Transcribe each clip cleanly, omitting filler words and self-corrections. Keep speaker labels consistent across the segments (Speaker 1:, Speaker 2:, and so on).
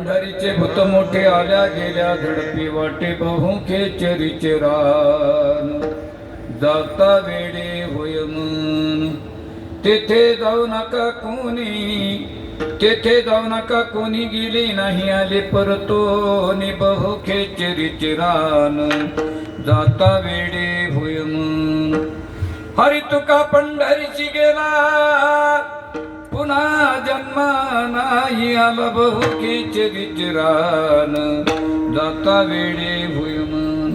Speaker 1: पंढरीचे भूत मोठे आल्या गेल्या झडपी वाटे बहुखे चरीचे रान जाता वेडे होय मन तेथे जाऊ नका कोणी तेथे जाऊ नका कोणी गेले नाही आले परतो नि बहुखे चरीचे रान जाता वेडे होय मन हरी तुका पंढरीची गेला पुन्हा जन्म नाही आला बहुखेचे विचरान जाता वेडे भूयमन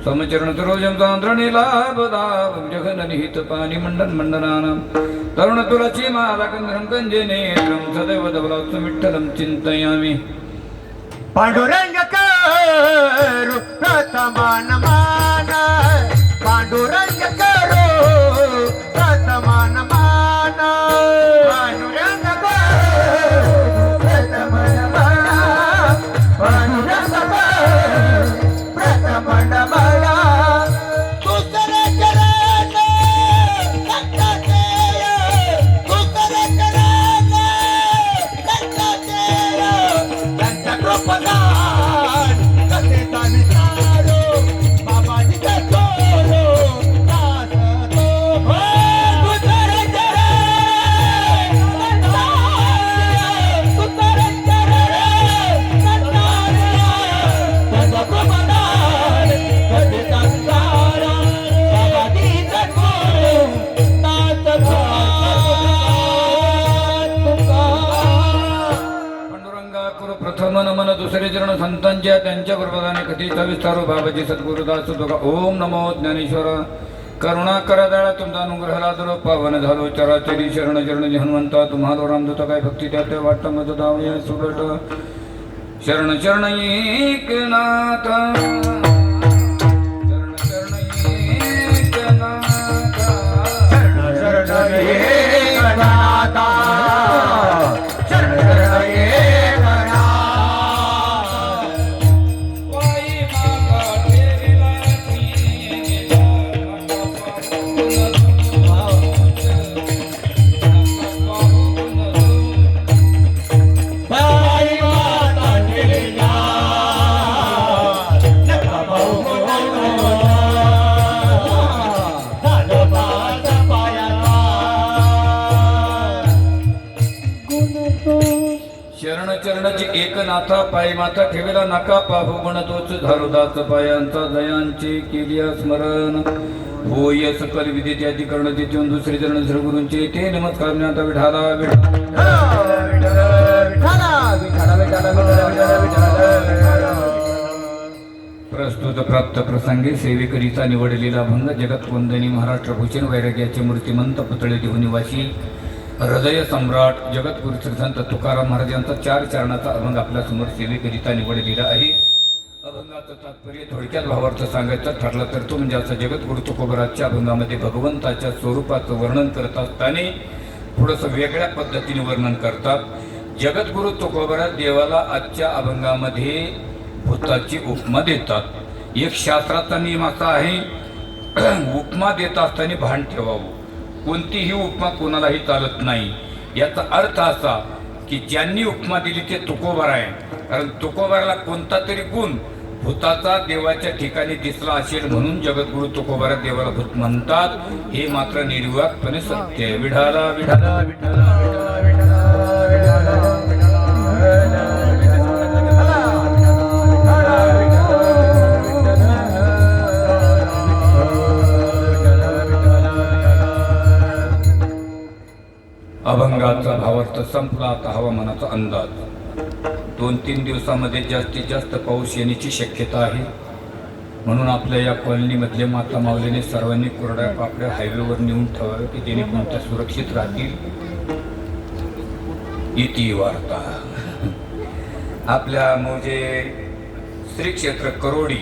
Speaker 1: समचरण सरोजम चांद्रणी लाभ दाव जगन निहित पाणी मंडन मंडनानाम तरुण तुलाची माला कंद्रम कंजे नेत्रम सदैव दबलास्तु विठ्ठलम चिंतयामि
Speaker 2: पांडुरंग करू प्रथमान मान पांडुरंग करू प्रथमान मान पांडुरंग करू प्रथमान मान पांडुरंग करू प्रथमान मान दुसरे चरण कट्टाचे दुसरे चरण कट्टाचे त्यांच्या कृपदान कथेचा विचारो बाबाजी कठोरो दास तो हो दुसरे चरण दुसरे चरण त्यांच्या कृपदान कथेचा विचारो बाबाजी कठोरो दास
Speaker 1: पांडुरंगा कुरु प्रथम नमन दुसरे चरण संतांच्या त्यांच्या प्रबोधाने कथेचा विस्तारो बाबाजी सद्गुरुदास तुका ओम नमो ज्ञानेश्वर करुणा करा दळा तुमचा अनुग्रहाला दर पावन झालो चराचरी शरण चरण हनुमंता तुम्हाला रामदूत काय भक्ती त्यात वाटत मत दावया सुरट शरण शरण एकनाथ शरण शरण एकनाथ
Speaker 2: शरण शरण एकनाथा शरण शरण एकनाथ
Speaker 1: वाई मागा ठेविला
Speaker 2: बाई माता गेला नका भाऊ झालं बाज पायाला
Speaker 1: शरण चरणाची एकनाथा पाय माथा ठेवेला नका पाहू म्हणतोच धारुदास पायांचा दयांचे केली स्मरण होय सकल विधी त्याची कर्ण तिथून दुसरे चरण श्रीगुरूंचे ते नमस्कार ज्ञाता विठाला प्रस्तुत प्राप्त प्रसंगी सेवेकरीचा निवडलेला भंग जगत वंदनी महाराष्ट्र भूषण वैराग्याचे मूर्तिमंत पुतळे देहू निवासी हृदय सम्राट जगद्गुरु श्री संत तुकाराम महाराजांचा 4 चरणाचा अभंग आपल्या समोर सेवेकरिता निवडलेला आहे. अभंगाचं तात्पर्य थोडक्यात भावार्थ सांगायचं ठरलं तर तो म्हणजे असं जगद्गुरु तुकोबराच्या अभंगामध्ये भगवंताच्या स्वरूपाचं वर्णन करत असताना थोडंसं वेगळ्या पद्धतीने वर्णन करतात. जगद्गुरु तुकोबरा देवाला आजच्या अभंगामध्ये भूताची उपमा देतात. एक शास्त्राचा नियम असा आहे उपमा देत असताना भान ठेवावं. कोणतीही उपमा कोणालाही चालत नाही. याचा अर्थ असा की ज्यांनी उपमा दिली ते तुकोबर आहे. कारण तुकोबराला कोणता तरी गुण भूताचा देवाच्या ठिकाणी दिसला असेल म्हणून जगद्गुरु तुकोबरा देवाला भूत म्हणतात. हे मात्र निर्वाकपणे सत्य आहे. विठाला विठाला विठाला अभंगाचा भावार्थ संपला. आता हवामानाचा अंदाज 2-3 दिवसामध्ये जास्तीत जास्त पाऊस येण्याची शक्यता आहे. म्हणून आपल्या या कॉलनीमधले माता माऊलीने सर्वांनी कोरड्या पापड्या हायवेवर नेऊन ठेवावे की जेणेकरून त्या सुरक्षित राहतील. इति वार्ता. आपल्या म्हणजे श्री क्षेत्र करोडी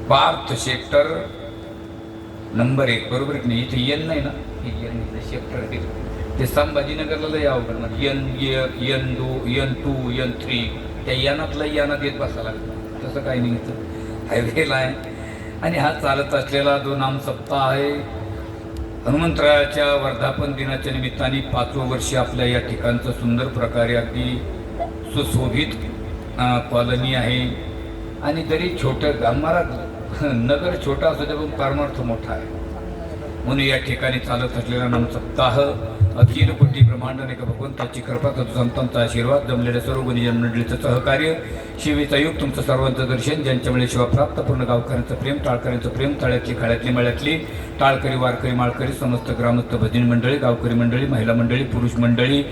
Speaker 1: पार्थ सेक्टर नंबर 1 बरोबर की नाही. इथे येन नाही ना, एन सेक्टर ते संभाजीनगरला लय अवघड ना. N2 N3 त्या यानातला यानात येत बसायला लागतं. तसं काही नाही. इथं हायवेला आहे. आणि हा चालत असलेला जो नाम सप्ताह आहे हनुमंतरायाच्या वर्धापन दिनाच्या निमित्ताने 5वं वर्ष आपल्या या ठिकाणचं सुंदर प्रकारे अगदी सुशोभित कॉलनी आहे. आणि जरी छोटं आम्हाला नगर छोटं असू दे पण परमार्थ मोठा आहे. म्हणून या ठिकाणी चालत असलेला नाम सप्ताह अखिल कोटी ब्रह्मांड का भगवंताची कृपा संतांचा आशीर्वाद जमलेल्या सर्व गुणीजन मंडळीचं सहकार्य शिवेचा युग तुमचं सर्वांचं दर्शन ज्यांच्यामुळे शिवा प्राप्त पूर्ण गावकऱ्यांचं प्रेम टाळकऱ्यांचं प्रेम तळ्यातली खाड्यातली मळ्यातली टाळकरी वारकरी माळकरी समस्त ग्रामस्थ भजनी मंडळी गावकरी मंडळी महिला मंडळी पुरुष मंडळी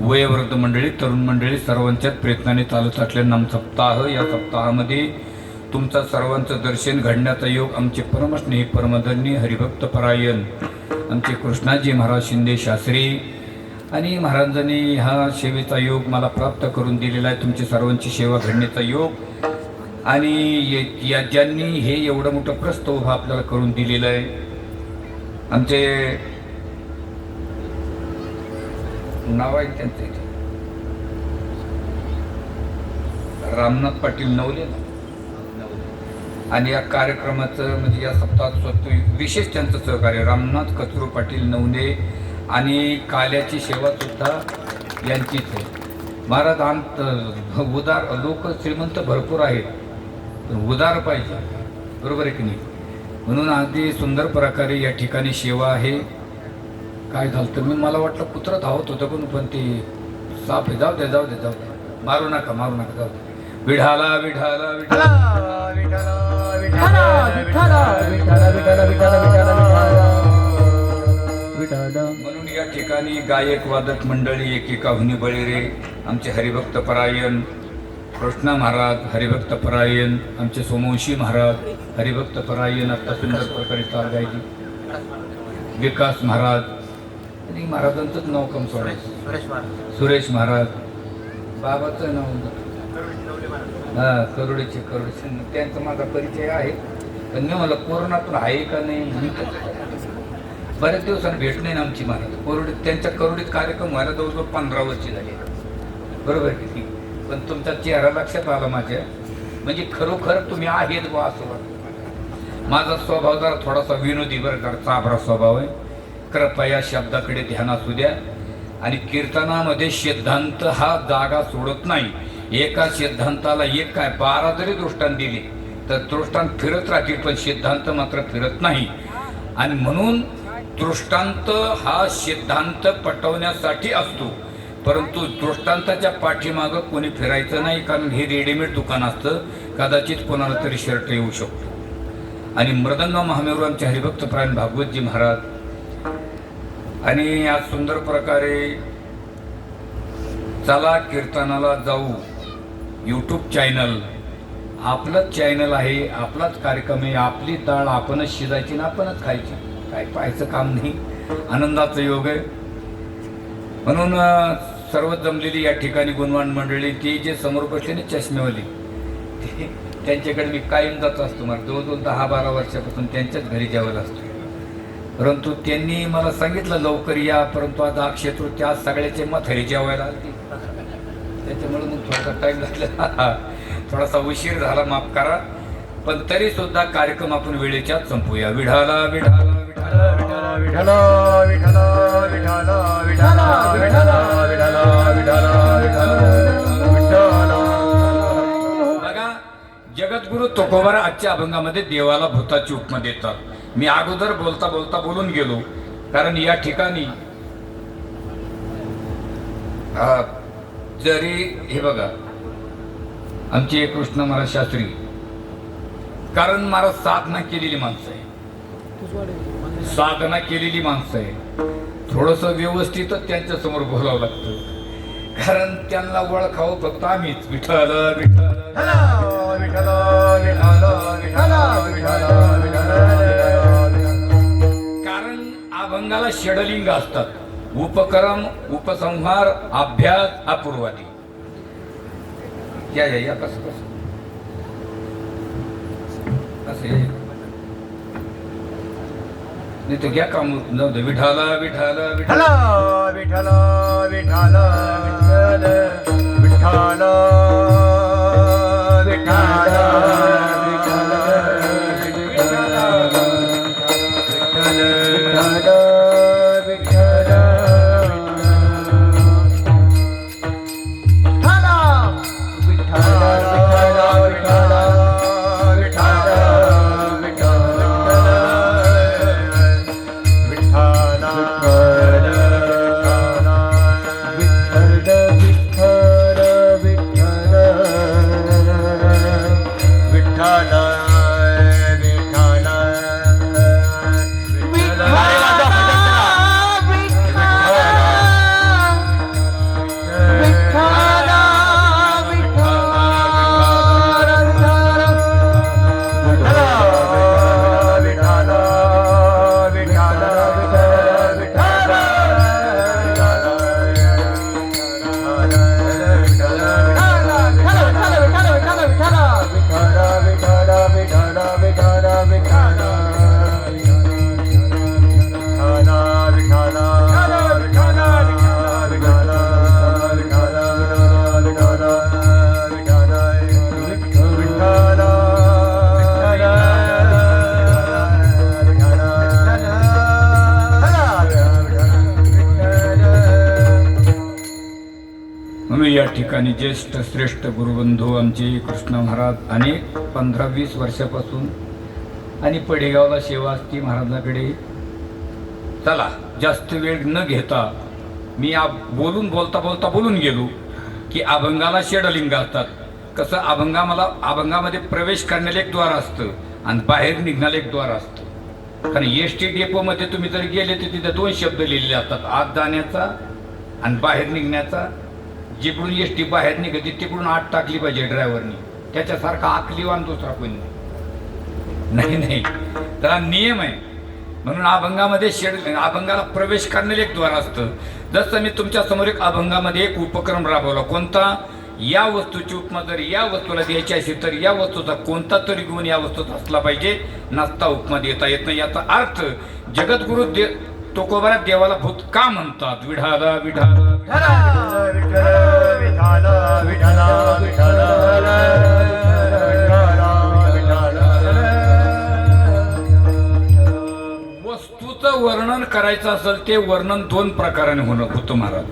Speaker 1: वयोवृद्ध मंडळी तरुण मंडळी सर्वांच्याच प्रयत्नाने चालत असलेला नाम सप्ताह. या सप्ताहामध्ये तुमचा सर्वांचं दर्शन घडण्याचा योग आमचे परमस्नेही परमधन्य हरिभक्त परायण आमचे कृष्णाजी महाराज शिंदे शास्त्री आणि महाराजांनी हा सेवेचा योग मला प्राप्त करून दिलेला आहे. तुमची सर्वांची सेवा घडण्याचा योग आणि या ज्यांनी हे एवढं मोठं प्रस्त उभा आपल्याला करून दिलेलं आहे. आमचे नाव आहे त्यांचं इथे रामनाथ पाटील नवले ना. आणि या कार्यक्रमाचं म्हणजे या सप्ताहात विशेष त्यांचं सहकार्य रामनाथ कचरू पाटील नवले आणि काल्याची सेवा सुद्धा यांचीच आहे. महाराज उदार लोक श्रीमंत भरपूर आहेत पण उदार पाहिजे बरोबर आहे की नाही. म्हणून अगदी सुंदर प्रकारे या ठिकाणी सेवा आहे. काय झालं तर मला वाटलं कुत्रं धावत होतं पण ते साप जाऊ दे जाऊ दे जाऊ दे मारू नका जाऊ दे. विढाला विढाला विढाला म्हणून या ठिकाणी गायक वादक मंडळी एकेकाहुनी बळीरे आमचे हरिभक्त परायण कृष्णा महाराज हरिभक्त परायण आमचे सोमवंशी महाराज हरिभक्त परायण आता सुंदर प्रकारे चाल गायची विकास महाराज आणि महाराजांचंच नाव कम सोडायचं सुरेश महाराज बाबाचं नाव करोडीचे त्यांचा माझा परिचय आहे पण मी मला कोरोनातून आहे का नाही बऱ्याच दिवसांनी भेट नाही ना आमची महाराज कोरोडीत त्यांच्या करोडीत कार्यक्रम व्हायला जवळजवळ 15 वर्षे झाली बरोबर किती. पण तुमचा चेहरा लक्षात आला माझ्या म्हणजे खरोखर तुम्ही आहेत बा असं वाटतं. माझा स्वभाव जरा थोडासा विनोदी बरं का चाभरा स्वभाव आहे. कृपया या शब्दाकडे ध्यान असू द्या. आणि कीर्तनामध्ये सिद्धांत हा जागा सोडत नाही. एका सिद्धांताला एक काय 12 जरी दृष्टांत दिली तर दृष्टांत फिरत राहतील पण सिद्धांत मात्र फिरत नाही. आणि म्हणून दृष्टांत हा सिद्धांत पटवण्यासाठी असतो परंतु दृष्टांताच्या पाठीमागं कोणी फिरायचं नाही कारण हे रेडीमेड दुकान असतं. कदाचित कोणाला तरी शर्ट येऊ शकतो. आणि मृदंग महामेरू आमचे हरिभक्त प्राण भागवतजी महाराज आणि आज सुंदर प्रकारे चला कीर्तनाला जाऊ यूट्यूब चॅनल आपलंच चॅनल आहे आपलाच कार्यक्रम आहे. आपली डाळ आपणच शिजायची ना आपणच खायची काय पाहायचं काम नाही. आनंदाचं योग आहे. म्हणून सर्व जमलेली या ठिकाणी गुणवान मंडळी ती जे समोर बसले चष्मेवाली त्यांच्याकडे मी कायम जात असतो. मला जवळजवळ 10-12 वर्षापासून त्यांच्याच घरी जेवायला असतो. परंतु त्यांनी मला सांगितलं लवकर या परंतु आज अक्षय तृतीया सगळ्याचे मथरी जेवायला आली त्याच्यामुळे मग थोडासा टाईम लागला थोडासा उशीर झाला माफ करा. पण तरी सुद्धा कार्यक्रम आपण वेळेच्या संपूया. विढाला विढाला विढाला
Speaker 2: विठ्ठल विठ्ठल विठ्ठल विठ्ठल विठ्ठल विठ्ठल विठ्ठल.
Speaker 1: बघा जगद्गुरु तुकोबारा आजच्या अभंगामध्ये देवाला भूताची उपमा देतात. मी अगोदर बोलता बोलता बोलून गेलो कारण या ठिकाणी जरी हे बघा आमचे कृष्ण महाराज शास्त्री कारण महाराज साधना केलेली माणसं आहे साधना केलेली माणसं आहे. थोडस व्यवस्थितच त्यांच्या समोर बोलावं लागतं कारण त्यांना ओळखावं फक्त आम्हीच विठ्ठल विठ्ठल कारण अभंगाला षडलिंग असतात. उपक्रम उपसंहार अभ्यास अपूर्वादी या कसं कसं असे नाही तर घ्या काम जाऊ दे. विठाला विठाला
Speaker 2: विठ्ठल विठ्ठल विठ्ठल विठ्ठल विठ्ठल
Speaker 1: म्हणून या ठिकाणी ज्येष्ठ श्रेष्ठ गुरुबंधू आमचे कृष्ण महाराज अनेक 15-20 वर्षापासून आणि पडेगावला सेवा असती महाराजाकडे. चला जास्त वेळ न घेता मी बोलून गेलो की अभंगाला षडलिंग असतात. कसं अभंगामध्ये प्रवेश करण्याला एक द्वार असतं आणि बाहेर निघण्याला एक द्वार असतं. कारण एस टी डेपोमध्ये तुम्ही जर गेले तर तिथे 2 शब्द लिहिलेले असतात, आत जाण्याचा आणि बाहेर निघण्याचा. जिकडून एस टी बाहेर निघते तिकडून आत टाकली पाहिजे ड्रायव्हरनी, त्याच्यासारखा आकलीवान दुसरा कोणी नाही. त्याला नियम आहे. म्हणून अभंगाला प्रवेश करण्याला एक द्वार असतं. जसं मी तुमच्या समोर एक अभंगामध्ये एक उपक्रम राबवला. कोणता? या वस्तूची उपमा जर या वस्तूला द्यायची असेल तर या वस्तूचा कोणता तरी गुण या वस्तूत असला पाहिजे, नसता उपमा देता येत नाही. याचा अर्थ जगद्गुरु तुकोबरा देवाला भूत का म्हणतात? विठाला विठाला वस्तूचं वर्णन करायचं असेल ते वर्णन 2 प्रकाराने होतं महाराज.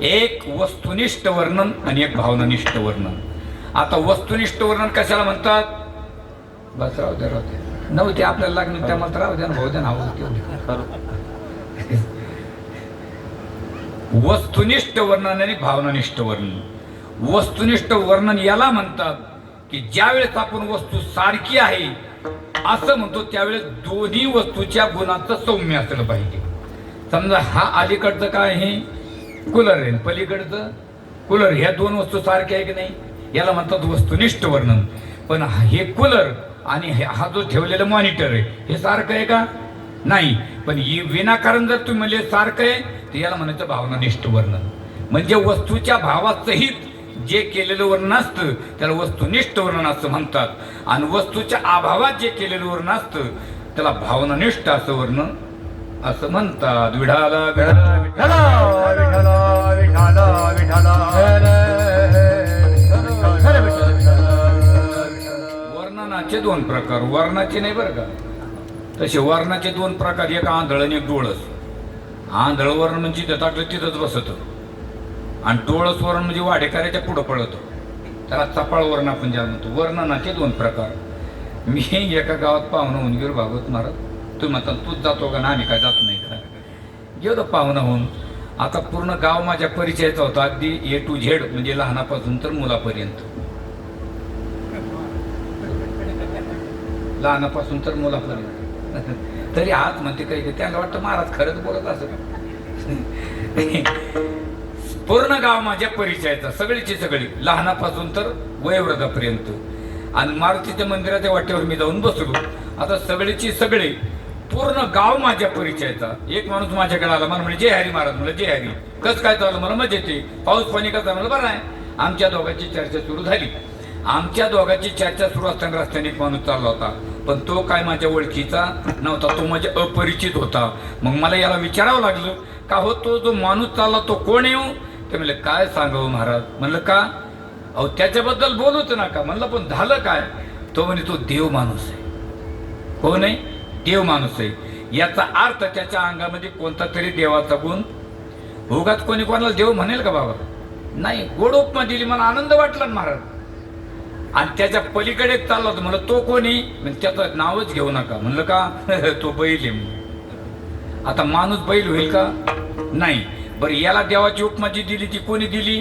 Speaker 1: एक वस्तुनिष्ठ वर्णन आणि एक भावनानिष्ठ वर्णन. आता वस्तुनिष्ठ वर्णन कशाला म्हणतात? बस राहू द्या नव्हते आपल्याला लागणार त्या मात्र राहू द्या ना, भाऊ द्या ना. वस्तुनिष्ठ वर्णन आणि भावनानिष्ठ वर्णन. वस्तुनिष्ठ वर्णन याला म्हणतात की ज्यावेळेस आपण वस्तू सारखी आहे असं म्हणतो त्यावेळेस दोन्ही वस्तूच्या गुणांचं सौम्य असलं पाहिजे. समजा हा अलीकडचं काय आहे, कूलर आहे, पलीकडचं कूलर, ह्या 2 वस्तू सारख्या आहे की नाही, याला म्हणतात वस्तुनिष्ठ वर्णन. पण हे कूलर आणि हा जो ठेवलेला मॉनिटर आहे हे सारखं आहे का? नाही. पण विनाकारण जर तुम्ही म्हणले सारखं आहे तर याला म्हणायचं भावनानिष्ठ वर्णन. म्हणजे वस्तूच्या भावासहित जे केलेलं वर्णन असतं त्याला वस्तुनिष्ठ वर्णन असं म्हणतात. आणि वस्तूच्या अभावात जे केलेलं वर्णन असतं त्याला भावनानिष्ठ असं वर्णन असं म्हणतात. विठाला विठाला वर्णनाचे 2 प्रकार. वर्णाचे नाही बरं का, तसे वर्णाचे 2 प्रकार. एक आंधळ आणि एक डोळस. आंधळ वर्ण म्हणजे तिथं टाकलं तिथंच बसत आणि डोळस वर्ण म्हणजे वाडेकऱ्याच्या पुढं पळत. त्याला चपाळ वर्ण आपण ज्याला म्हणतो. वर्णनाचे 2 प्रकार. मी एका गावात पाहुणा होऊन गेलो भागवत महाराज. तुम्ही म्हणता तूच जातो का ना? आम्ही काय जात नाही का? गेलो पाहुणा होऊन. आता पूर्ण गाव माझ्या परिचयाचा होता, अगदी A to Z म्हणजे लहानापासून तर मुलापर्यंत. लहानापासून तर मुलापर्यंत. तरी आज म्हणते काही त्यांना वाटतं महाराज खरंच बोलत असं. पूर्ण गाव माझ्या परिचयाचा, सगळीची सगळी, लहानापासून तर वयोवृद्धापर्यंत. आणि मारुतीच्या मंदिराच्या वाटेवर मी जाऊन बसलो. आता सगळीची सगळे पूर्ण गाव माझ्या परिचयाचा. एक माणूस माझ्याकडे आला, मला म्हणजे जय हरी महाराज. म्हणलं जय हरी. कसं काय चाललं? मला मजा येते. पाऊस पाणी कसं? म्हणलं बरं आहे. आमच्या दोघांची चर्चा सुरू झाली. आमच्या दोघांची चर्चा सुरू असताना रस्त्याने एक माणूस चालला होता, पण तो काय माझ्या ओळखीचा नव्हता, तो माझ्या अपरिचित होता. मग मला याला विचारावं लागलं का हो तो जो माणूस चालला तो कोण येऊ? ते म्हणले काय सांगावं महाराज. म्हणलं का? अहो त्याच्याबद्दल बोलूच नका. म्हणलं पण झालं काय? तो म्हणे तो देव माणूस आहे. हो नाही, देव माणूस आहे. याचा अर्थ त्याच्या अंगामध्ये कोणता तरी देवाचा गुण. उगाच कोणी कोणाला देव म्हणेल का बाबा? नाही. गोड उपमा दिली, मला आनंद वाटला महाराज. आणि त्याच्या पलीकडे चालला होता. म्हणलं तो कोणी? त्याचं नावच घेऊ नका. म्हणलं का? तो बैल आहे. आता माणूस बैल होईल का? नाही. बरं याला देवाची उपमा जी दिली ती कोणी दिली?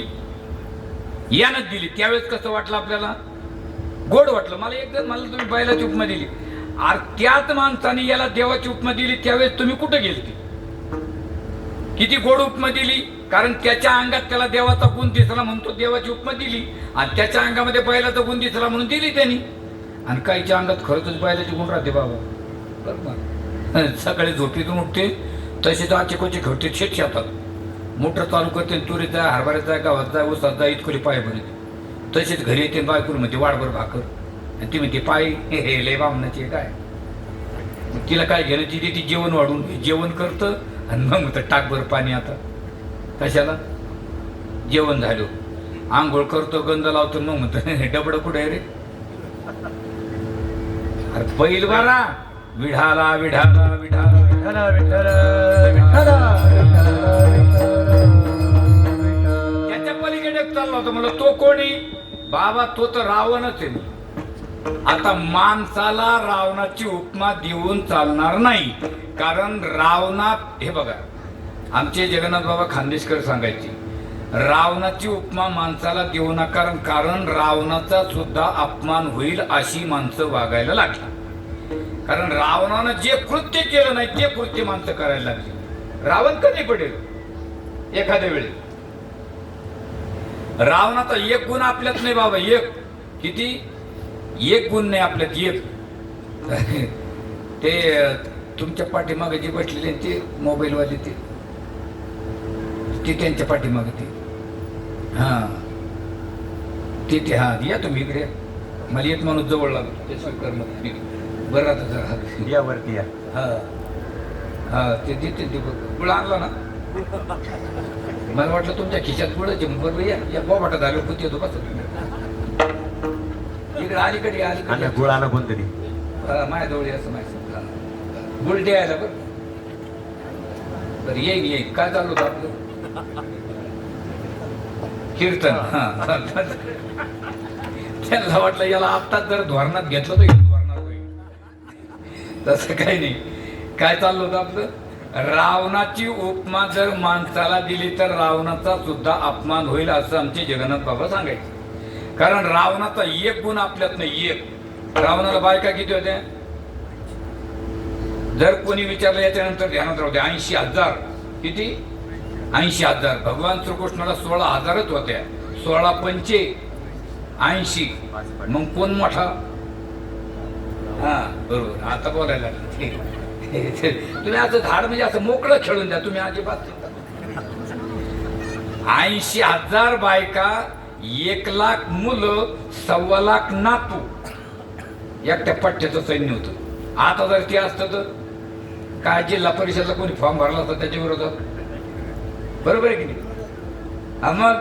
Speaker 1: यानंच दिली. त्यावेळेस कसं वाटलं आपल्याला? गोड वाटलं. मला एकदम मला तुम्ही बैलाची उपमा दिली. अरे त्याच माणसाने याला देवाची उपमा दिली त्यावेळेस तुम्ही कुठे गेलती? किती गोड उपमा दिली. कारण त्याच्या अंगात त्याला देवाचा गुण दिसला म्हणून तो देवाची उपमा दिली. आणि त्याच्या अंगामध्ये बैलाचा गुण दिसला म्हणून दिली त्यांनी. आणि काहीच्या अंगात खरंच बैलाचे गुण राहते बाबा. बरोबर. सकाळी झोपेतून उठते तसेच आचेकोचे खेळते शेतात. मोटर चालू करते, तुरीत जाय, हरभऱ्यात जाय, गावात जाय, उसात जाय, इतकोली पाय भरते. तसेच घरी येते बायकोर म्हणते वाडभर भाकर. आणि ती म्हणते पाय हे लय बामणाची काय. तिला काय घेणं? तिथे ती जेवण वाढून जेवण करतं आणि मग म्हणतं टाकभर पाणी. आता कशाला? जेवण झालं, आंघोळ करतो, गंध लावतो, मग म्हणतं डबडं कुठे रे? अरे बैल बारा. विढाला विढाला विढाला विठ्ठला विठ्ठला विठ्ठला. त्याच्या पलीकडे तो कोणी बाबा? तो तर रावणच आहे. आता माणसाला रावणाची उपमा देऊन चालणार नाही, कारण रावणात हे बघा, आमचे जगन्नाथ बाबा खानदेशकर सांगायचे, रावणाची उपमा माणसाला देऊ नका, कारण रावणाचा सुद्धा अपमान होईल अशी माणसं वागायला लागली. कारण रावणानं जे कृत्य केलं नाही ते कृत्य माणसं करायला लागली. रावण कधी पडेल? एखाद्या वेळी. रावणाचा एक गुण आपल्यात नाही बाबा, एक किती, एक गुण नाही आपल्यात, एक. ते तुमच्या पाठीमागे जे बसलेले ते मोबाईलवाले ते त्यांच्या पाठीमागे ते हा ते हा या तुम्ही इकडे. मला एक माणूस जवळ लागतो ते स्वीकार बरं आता जरा
Speaker 2: या वरती या.
Speaker 1: हा हा ते देते ते गुळ आणला ना. मला वाटलं तुमच्या खिशात गुळाचे बरोबर या बोबाटा झालं कुठे येतो बस इकडे अलीकडे
Speaker 2: आणि गुळाला कोणतरी
Speaker 1: माझ्याजवळ असं माहिती गुळ द्यायला बरं. बरं येईल काय चालू होतं आपलं कीर्तन. हा त्यांना वाटलं याला आत्ताच जर धोरणात घेतलं तर धोरणात होईल, तसं काही नाही. काय चाललं होतं आपलं? रावणाची उपमा जर माणसाला दिली तर रावणाचा सुद्धा अपमान होईल असं आमचे जगन्नाथ बाबा सांगायचे. कारण रावणाचा एक गुण आपल्यात नाही, एक. रावणाला बायका किती होत्या? जर कोणी विचारलं याच्यानंतर ध्यानात राहू द्या, 80,000. किती? 80,000. भगवान श्रीकृष्णाला 16,000च होत्या. 16 पंचे 80. मग कोण मोठा? हा बरोबर. आता बोलायला तुम्ही असं झाड म्हणजे असं मोकळं खेळून द्या तुम्ही, अजिबात 80,000 बायका, 1,00,000 मुलं, 1,25,000 नातू, एकट्या पट्ट्याचं सैन्य होतं. आता जर ते असतं तर काय जिल्हा परिषदला कोणी फॉर्म भरला असता त्याच्या विरोधात? बरोबर आहे की नाही? मग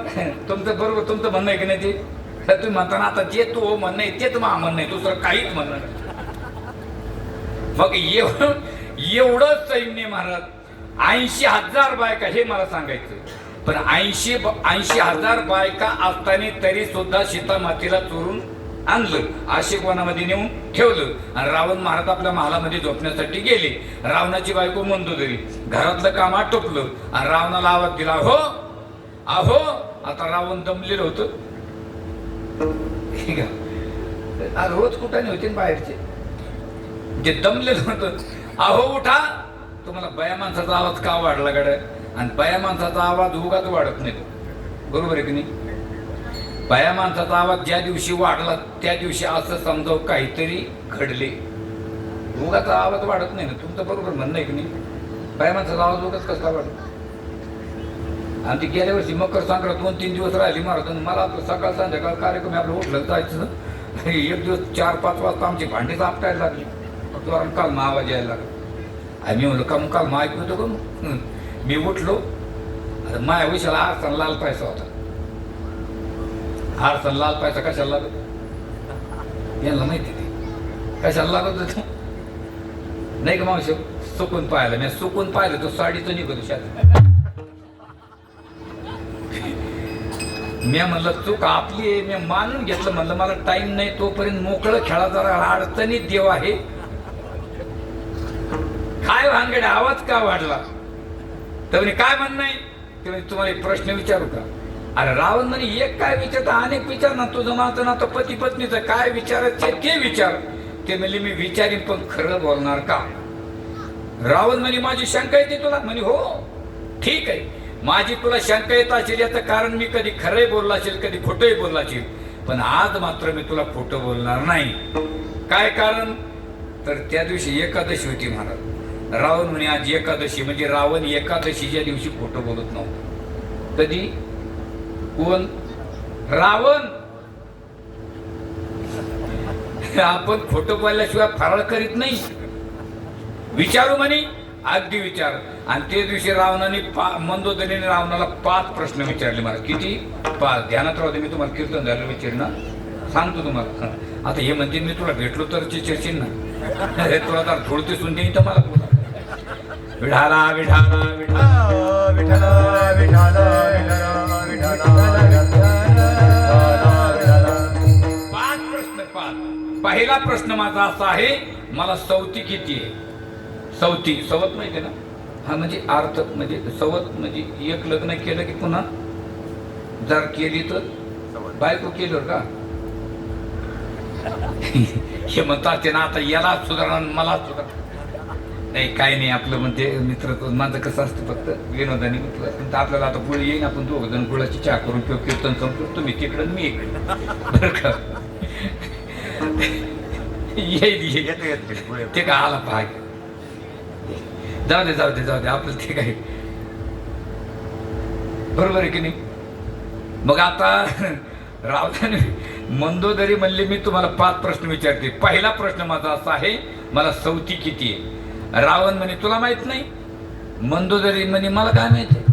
Speaker 1: तुमचं बरोबर, तुमचं म्हणणं आहे की नाही? ते तुम्ही म्हणताना आता जे तू म्हणणं आहे तेच मा म्हणणं आहे, दुसरं काहीच म्हणणं नाही. मग एवढं सैन्य महाराज, 80,000 बायका, हे मला सांगायचं. पण 80,000 बायका असताना तरी सुद्धा सीता मातेला चोरून आणलं, आशिकवनामध्ये नेऊन ठेवलं. आणि रावण महाराज आपल्या महालामध्ये झोपण्यासाठी गेले. रावणाची बायको मंदोदरी, घरातलं काम आटोपलं आणि रावणाला आवाज दिला, हो अहो. आता रावण दमलेलं होतं. रोज कुठाने होते बाहेरचे जे दमलेलं होतं, अहो उठा. तुम्हाला बाया माणसाचा आवाज का वाढला गड्या? आणि बाया माणसाचा आवाज उगाच वाढत नाही, बरोबर आहे की नाही? बाया माणसाचा आवाज ज्या दिवशी वाढला त्या दिवशी असं समजाव काहीतरी घडले. उगाचा आवाज वाढत नाही ना. तुमचं बरोबर म्हणणं आहे की नाही? बाया माणसाचा आवाज उगाच कसा वाढत? आणि ती गेल्या वर्षी मकर संक्रांत 2-3 दिवस राहिली महाराज. मला आपलं सकाळ संध्याकाळ कार्यक्रम आपलं उठलं जायचं. एक दिवस 4-5 वाजता आमची भांडी आपटायला लागली. कारण काल मग आवाज यायला लागला. आम्ही म्हणलो का मग काल मग ऐकू होतो का मग? मी उठलो, माया विषयाला आरसा लाल पैसा होता. आरसा लाल पैसा कशाला लागत? यांना माहिती ते कशाला लागत होत नाही का? मावशी चुकून पाहिलं मी, चुकून पाहिलं तो साडीचं निघतो शात. मी म्हणलं चूक आपली आहे, मी मानून घेतलं. म्हणलं मला टाइम नाही, तोपर्यंत मोकळं खेळा, जरा अडचणीत देव आहे. काय भानगडे, आवाज का वाढला? तर काय म्हणणं आहे? ते तुम्हाला एक प्रश्न विचारू का? अरे रावण म्हणे एक काय विचारता अनेक विचार ना. तुझं नातं नातं पती पत्नीचं काय विचारायचे ते विचार. ते म्हणले मी विचारीन पण खरं बोलणार का? रावण म्हणे माझी शंका येते तुला? म्हणे हो ठीक आहे, माझी तुला शंका येत असेल याचं कारण मी कधी खरंही बोलला असेल कधी खोटंही बोलला असेल, पण आज मात्र मी तुला खोटं बोलणार नाही. काय कारण? तर त्या दिवशी एकादशी होती महाराज. रावण म्हणे आज एकादशी, म्हणजे रावण एकादशीच्या दिवशी खोटं बोलत नव्हतं. कधी? कोण? रावण. आपण खोटं बोलल्याशिवाय फराळ करीत नाही. विचारू म्हणे, अगदी विचार. आणि ते दिवशी रावणाने मंदोदरीने रावणाला 5 प्रश्न विचारले महाराज. किती? 5. ध्यानात राहू दे, मी तुम्हाला कीर्तन झालं विचारणं सांगतो तुम्हाला. आता हे म्हणते मी तुला भेटलो तर चिरशील ना, तुला तर थोडते सुनते तर मला बोला. विठाला विठाला विठाला
Speaker 2: विठाला विठाला विठाला विठाला
Speaker 1: पहिला प्रश्न माझा असा आहे, मला सवती किती आहे? सवती, सवत माहिती आहे ना? हा म्हणजे अर्थ, म्हणजे सवत म्हणजे एक लग्न केलं की पुन्हा जर केली तर बायको केलं का? हे म्हणतात ते ना, आता याला सुधारणा मला सुधारणा नाही, काही नाही. आपलं म्हणजे मित्र माझं कसं असतं, फक्त विनोदाने म्हटलं आपल्याला आता पुढे येईन, आपण दोघ जण गुळाची चहा करून किंवा कीर्तन संपलो, तुम्ही तिकडं मी इकडे, बरं का? येईल ते का आला पाहाय, जाऊ दे जाऊ दे जाऊ दे, आपलं ते काय बरोबर आहे की नाही? मग आता रावताने मंदोदरी म्हणले, मी तुम्हाला 5 प्रश्न विचारते. पहिला प्रश्न माझा असा आहे, मला सवती किती आहे? रावण म्हणे तुला माहित नाही. मंदोदरी म्हणे मला काय माहित आहे?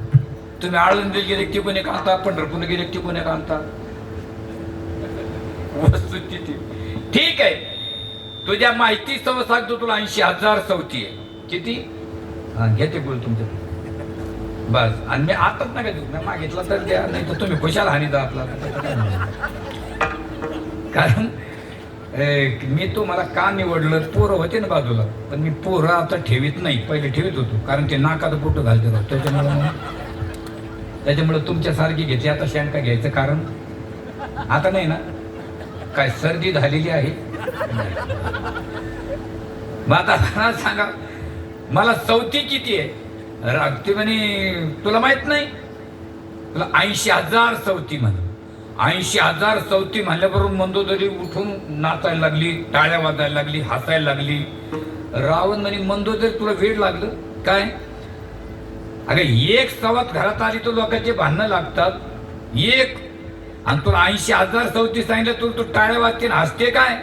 Speaker 1: तुम्ही आळंदी गेले की कोणी कांता, पंढरपूर गेले की कोणी कांता, वस्तुस्थिती ठीक आहे. तुझ्या माहिती सव सांगतो तुला, 80,000 सवती आहे. किती? हा घेते बोल तुमच्या बस. आणि मी आताच नका देऊ, मागितला तर द्या, नाही तर तुम्ही खुशाल हानी जा आपला. कारण मी तुम्हाला का निवडलं, पोरं होते ना बाजूला, पण मी पोरं आता ठेवीत नाही, पहिले ठेवीत होतो, कारण ते नाकात पोटं घालते, त्याच्यामुळे तुमच्यासारखी घेतली. आता शंका घ्यायचं कारण आता नाही ना, काय सर्दी झालेली आहे? मग आता सांगा मला सवती किती आहे? रागते म्हणे तुला माहित नाही, तुला 80,000 सवती म्हण. 80,000 सवती म्हणल्याबरोबर मंदोदरी उठून नाचायला लागली, टाळ्या वाजायला लागली, हसायला लागली. रावण म्हणे मंदोदरी तुला वेळ लागलं काय? अगं एक सवत घरात आली तर लोकांचे भांडणं लागतात, एक, आणि तुला 80,000 सवती सांगितलं तुला, तू टाळ्या वाजते हसते काय?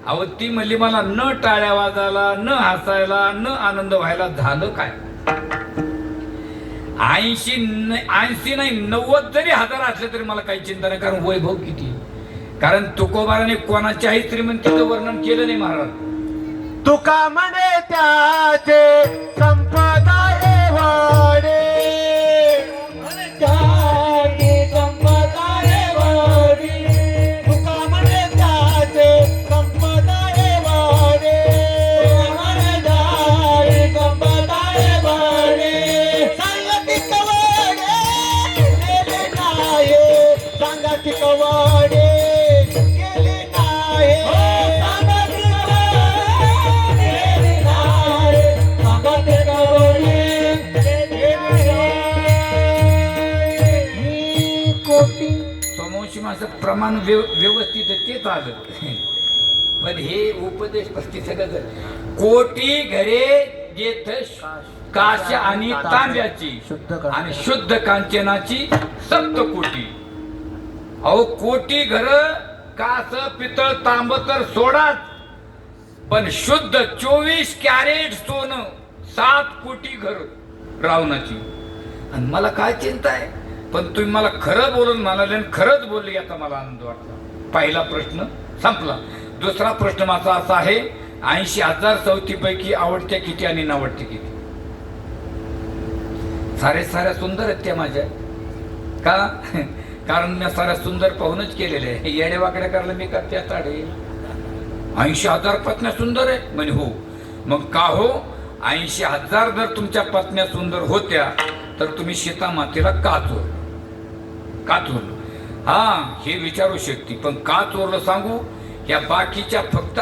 Speaker 1: अहो ती म्हणली मला न टाळ्या वाजायला, न हसायला, न आनंद व्हायला झालं काय? 80 नाही 90 जरी हजार असले तरी मला काही चिंता नाही, कारण वैभव किती. कारण तुकोबाराने कोणाच्याही श्रीमंतीचं वर्णन केलं नाही महाराज.
Speaker 2: तुका म्हणे त्याचे संपदा वाडे, त्याचे संपदा वाडे, तुका म्हणे त्याचे संपदा वाडे, म्हणे त्याचे संपदा वाडे. सांगती कवाडे गेले नाही, सांगती कवाडे गेले नाही, सांगती
Speaker 1: समोशी माझं प्रमाण व्यवस्थित आहे तेच आलं. पण हे उपदेश पस्ती सगळं कोटी घरे जेथ काश आणि तांब्याची आणि शुद्ध कांचनाची 7 कोटी. अहो कोटी घर कास पितळ तांब तर सोडाच, पण शुद्ध 24 कॅरेट सोनं 7 कोटी घर रावणाची. आणि मला काय चिंता आहे, पण तुम्ही मला खरं बोलून म्हणाले, खरंच बोलले, याचा मला आनंद वाटला. पहिला प्रश्न संपला. दुसरा प्रश्न माझा असा आहे, 80,000 सवतीपैकी आवडत्या किती आणि नावडते किती? साऱ्या सुंदर आहेत त्या माझ्या, का? कारण मी साऱ्या सुंदर पाहूनच केलेले आहे. येडे वाकड्या करायला मी करते ताडे. 80,000 पत्न्या सुंदर आहे म्हणे हो. मग का हो, 80,000 जर तुमच्या पत्न्या सुंदर होत्या तर तुम्ही सीता मातेला का चोरलं? हा हे विचारू शकते, पण का चोरलं सांगू? या बाकीच्या फक्त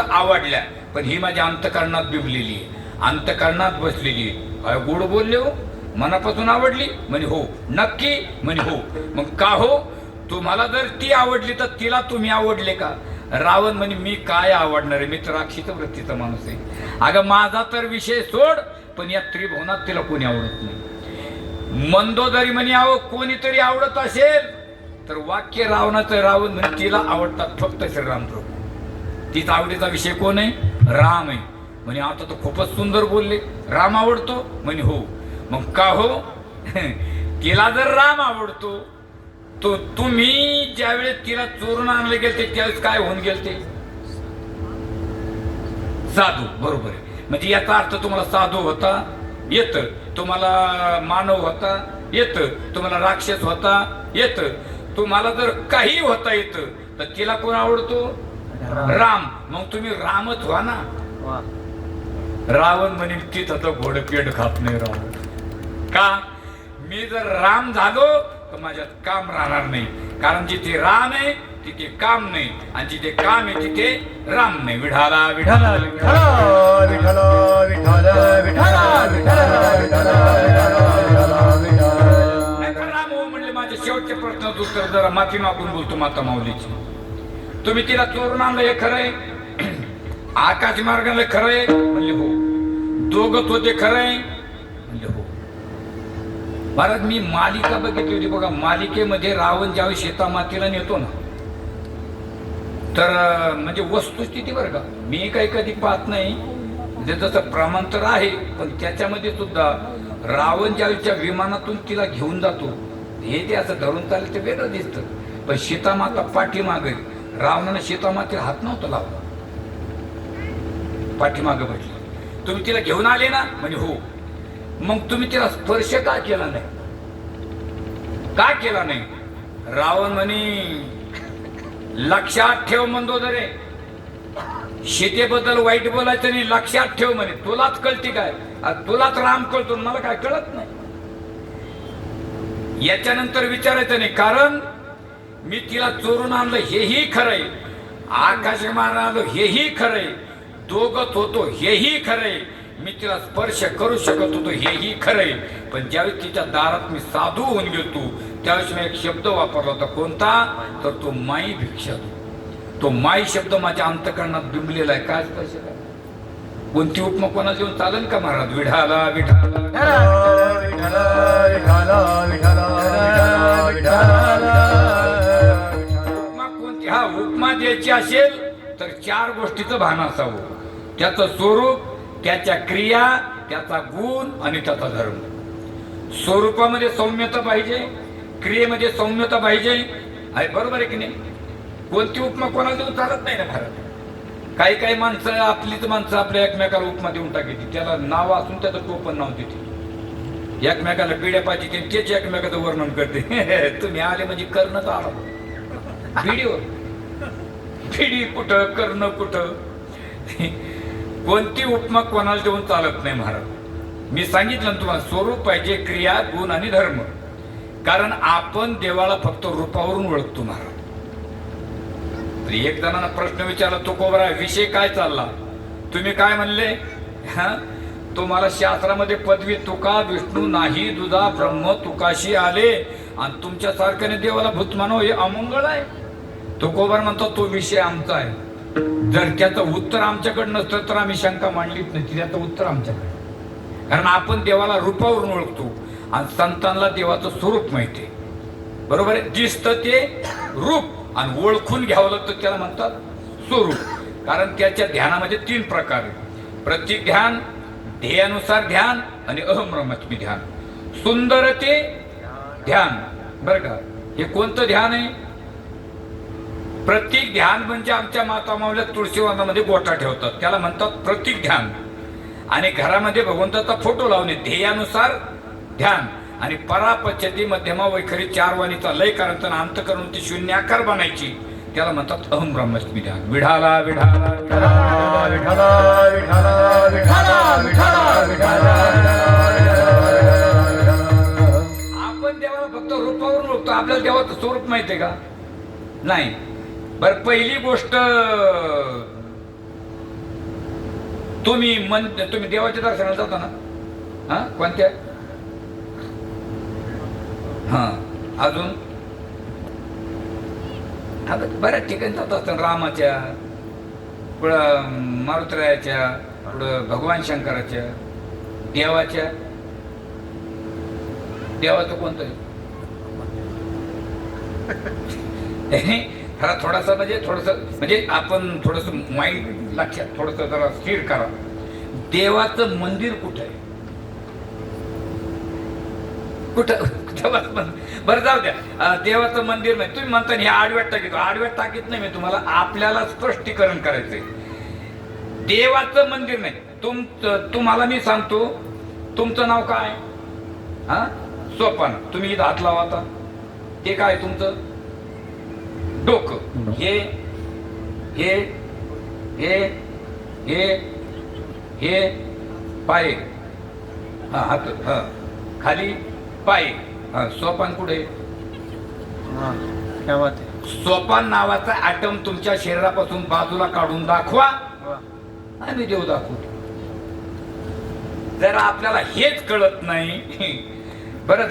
Speaker 1: आवडल्या, पण ही माझ्या अंतकरणात बिबलेली आहे, अंतकरणात बसलेली आहे. काय गोड बोलले हो, मनापासून आवडली म्हणे हो. नक्की म्हणे हो. मग का हो, तुम्हाला जर ती आवडली तर तिला तुम्ही आवडले का? रावण म्हणे मी काय आवडणार आहे, मी तर राक्षस वृत्तीचा माणूस आहे. अगं माझा तर विषय सोड, पण या त्रिभुवनात तिला कोणी आवडत नाही. मंदोदरी म्हणे अहो कोणीतरी आवडत असेल तर वाक्य रावणाचं. रावण म्हणे तिला आवडतात फक्त श्रीराम प्रभू. तिचा आवडीचा विषय कोण आहे? राम आहे. म्हणे आता तर खूपच सुंदर बोलले, राम आवडतो म्हणे हो. मग का हो, तिला जर राम आवडतो तो तुम्ही ज्यावेळेस तिला चोरून आणले गेलते त्यावेळेस काय होऊन गेलते? साधू. बरोबर आहे. म्हणजे याचा अर्थ तुम्हाला साधू होता येतं, तुम्हाला मानव होता येतं, तुम्हाला राक्षस होता येतं, तुम्हाला जर काही होता येतं तर तिला कोण आवडतो? राम. मग तुम्ही रामच व्हा ना. रावण म्हणेल तिथं तर घोडं पेट खात नाही रावण. का? मी जर राम झालो तर माझ्यात काम राहणार नाही. कारण जिथे राम आहे तिथे काम नाही, आणि जिथे काम आहे तिथे राम नाही. विठाला विठाला
Speaker 2: विठ्ठल विठ्ठल विठ्ठल विठ्ठल विठ्ठल
Speaker 1: विठ्ठल. राम हो म्हणले. माझ्या शेवटच्या प्रश्नाचं उत्तर जरा माफी मागून बोलतो माता माऊलीची. तुम्ही तिला चोरून आणलं हे खरंय? आकाश मार्गाने खरंय? म्हणले हो. दोघच होते खरंय? म्हणले हो. महाराज मी मालिका बघितली होती बघा. मालिकेमध्ये रावण ज्यावेळी सीतामातेला नेतो ना, तर म्हणजे वस्तुस्थिती बरं का, मी काही कधी पाहत नाही, म्हणजे जसं प्रमाण तर आहे, पण त्याच्यामध्ये सुद्धा रावण ज्यावेळीच्या विमानातून तिला घेऊन जातो हे ते असं धरून चालेल ते वेगळं दिसतं. पण सीतामाता पाठीमागे, रावणानं सीतामातेला हात नव्हता लावला, पाठीमागे बसली. तुम्ही तिला घेऊन आले ना? म्हणजे हो. मग तुम्ही तिला स्पर्श का केला नाही? का केला नाही? रावण म्हणे लक्षात ठेव मंदोदरे, सीतेबद्दल वाईट बोलायचं नाही, लक्षात ठेव म्हणे. तुलाच कळती काय? तुलाच राम कळतो, मला काय कळत नाही. याच्यानंतर विचारायचं नाही, कारण मी तिला चोरून आणलं हेही खरंय, आकाश मारून आलं हेही खरंय, दोघत होतो हेही खरंय, मी तिला स्पर्श करू शकत होतो हेही खरंय. पण ज्यावेळी तिच्या दारात मी साधू होऊन गेलो त्यावेळेस मी एक शब्द वापरला होता. कोणता? तर तो माई भिक्षा. तो माई शब्द माझ्या अंतकरणात बिंबलेला आहे. काय स्पर्श काय? कोणती उपमा कोणाला देऊन चालेल का महाराज? विठाला विठाला उपमा कोणती? हा, उपमा द्यायची असेल तर 4 गोष्टीचं भान असावं. त्याचं स्वरूप, त्याच्या क्रिया, त्याचा गुण आणि त्याचा धर्म. स्वरूपामध्ये सौम्यता पाहिजे, क्रियेमध्ये सौम्यता पाहिजे. आहे बरोबर आहे की नाही? कोणती उपमा कोणाला देऊन चालत नाही ना भारत. काही काही माणसं, आपलीच माणसं आपल्या एकमेकाला उपमा देऊन टाकते. त्याला नाव असून त्याचं टोपण नाव देते. एकमेकाला पिढ्या पाहिजे तेच एकमेकाचं वर्णन करते. तुम्ही आले म्हणजे करणंच आला. व्हिडिओ पिढी कुठं, करणं कुठं. कोणती उपमा कोणाला देऊन चालत नाही महाराज. मी सांगितलं ना तुम्हाला, स्वरूप पाहिजे, क्रिया, गुण आणि धर्म. कारण आपण देवाला फक्त रूपावरून ओळखतो महाराज. एक जणांना प्रश्न विचारला, तो कोबरा विषय काय चालला? तुम्ही काय म्हणले? तुम्हाला शास्त्रामध्ये पदवी, तुका विष्णू नाही दुजा ब्रह्म तुकाशी आले, आणि तुमच्या सारख्याने देवाला भूत मानव हे अमंगळ आहे. तो कोबर म्हणतो तो विषय आमचा आहे. जर त्याचं उत्तर आमच्याकडे नसतं तर आम्ही शंका मांडलीच नाही. त्याचं उत्तर आमच्याकडे, कारण आपण देवाला रूपावरून ओळखतो आणि संतांना देवाचं स्वरूप माहिती आहे. बरोबर आहे? दिसतं ते रूप, आणि ओळखून घ्यावं लागतं त्याला म्हणतात स्वरूप. कारण त्याच्या ध्यानामध्ये 3 प्रकार आहेत: प्रतीक ध्यान, ध्येयानुसार ध्यान आणि अहम ब्रह्मात्मी ध्यान. सुंदरते ध्यान. बरं का, हे कोणतं ध्यान आहे? प्रतीक ध्यान म्हणजे आमच्या माता माऊल्या तुळशीवनामध्ये गोटा ठेवतात, त्याला म्हणतात प्रतीक ध्यान. आणि घरामध्ये भगवंताचा फोटो लावणे ध्येयानुसार ध्यान. आणि परापच्यती मध्यमा वैखरी 4 वाणीचा लय करायचा, अंत करून ती शून्य आकार बनायची, त्याला म्हणतात अहम ब्रह्मास्मी ध्यान. विढाला विढाला आपण देवाला फक्त रूपावरून ओळखतो. आपल्याला देवाचं स्वरूप माहितीये का? नाही. बर, पहिली गोष्ट, तुम्ही देवाच्या दर्शनाला जाता ना? हा, कोणत्या? हा, अजून बऱ्याच ठिकाणी जात असतात. रामाच्या, पुढं मारुतरायाच्या, पुढं भगवान शंकराच्या, देवाच्या. देवाचं कोणतं? खरा थोडासा म्हणजे आपण थोडस माइंड लक्षात थोडस जरा स्थिर करा. देवाचं मंदिर कुठं आहे? कुठं? बरं, जाऊ द्या. देवाचं मंदिर नाही. तुम्ही म्हणता हे आडव्यात टाकीत. आडव्यात टाकीत नाही मी तुम्हाला, आपल्याला स्पष्टीकरण करायचंय. देवाचं मंदिर नाही. तुम्हाला मी सांगतो, तुमचं नाव काय? हा, सोपान. तुम्ही इथं हात लावा आता. ते काय तुमचं? डोकं. हे हे हे हे पाय, हा हात, हा खाली पाय, हा सोपान कुठे? सोपान नावाचा ॲटम तुमच्या शरीरापासून बाजूला काढून दाखवा, आम्ही देऊ दाखवतो. जरा आपल्याला हेच कळत नाही. बरं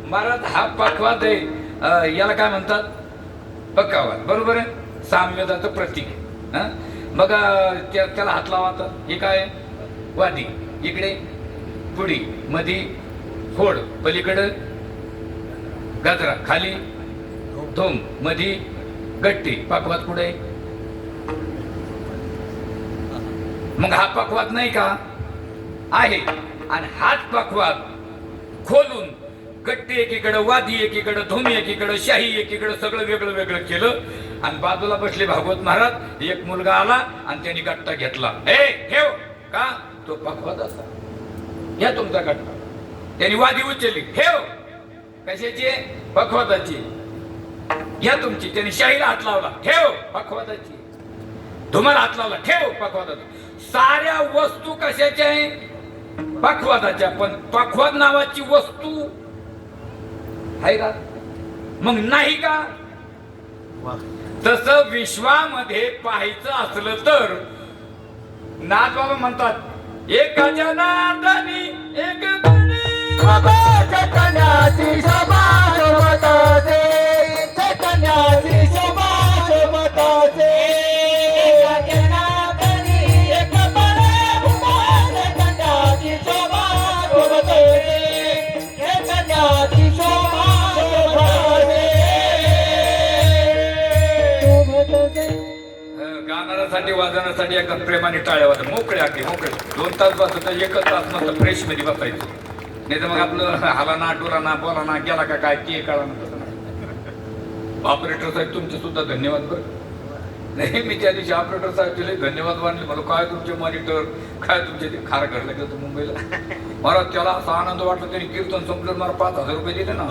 Speaker 1: महाराज, हा पक्वाद आहे, याला काय म्हणतात? पक्वाद, बरोबर आहे, साम्यताचं प्रतीक. मग त्याला हात लावा. हे काय? वादी, इकडे पुडी, मधी फोड, पलीकडे गजरा, खाली धोम, मधी गट्टी. पक्वाद कुठे? मग हा पक्वाद नाही का? आहे. आणि हाच पक्वाद खोलून गट्टी एकीकडे, वादी एकीकडे, धोमी एकीकडे, शाही एकीकडे, सगळं वेगळं वेगळं केलं. आणि बाजूला बसले भागवत महाराज. एक मुलगा आला आणि त्यांनी गट्टा घेतला. हे ठेव का? तो पक्वाद असा. घ्या तुमचा गट्टा. त्यांनी वादी उचलली. ठेव. कशाची? पक्वादाची. घ्या तुमची. त्यांनी शाहीला हात लावला. ठेव. पक्वादाची. धुमाला हात लावला. ठेव. पक्वादाची. साऱ्या वस्तू कशाच्या आहे? पक्वादाच्या. पण पक्वाद नावाची वस्तू आहे का? मग नाही का? तस विश्वामध्ये पाहायचं असलं तर नाथबाबा म्हणतात, एका जनार्दनी एक गणी
Speaker 2: चैतन्याची शोभा शोभताचे, चैतन्याची शोभा शोभताचे. एका जनार्दनी एक गणी चैतन्याची शोभा शोभताचे, चैतन्याची शोभा शोभताचे.
Speaker 1: गाणाऱ्यासाठी वाजवण्यासाठी एका प्रेमाने टाळ्या वाजव. मोकळे अगदी मोकळे. 2 तास बसत, 1 तास नसतं फ्रेश मध्ये बसायचं. नाही तर मग आपलं हाला ना, डोला ना, बोला ना, गेला का काय ते कळा ना. ऑपरेटर साहेब तुमचे सुद्धा धन्यवाद. बरं नाही, मी त्या दिवशी ऑपरेटर साहेब दिले धन्यवाद मानले. मला काय तुमचे मॉनिटर, काय तुमचे ते खार घडलं गेलं होतं मुंबईला. मला त्याला असा आनंद वाटला. त्यांनी कीर्तन संपलं, मला 5,000 रुपये दिले ना.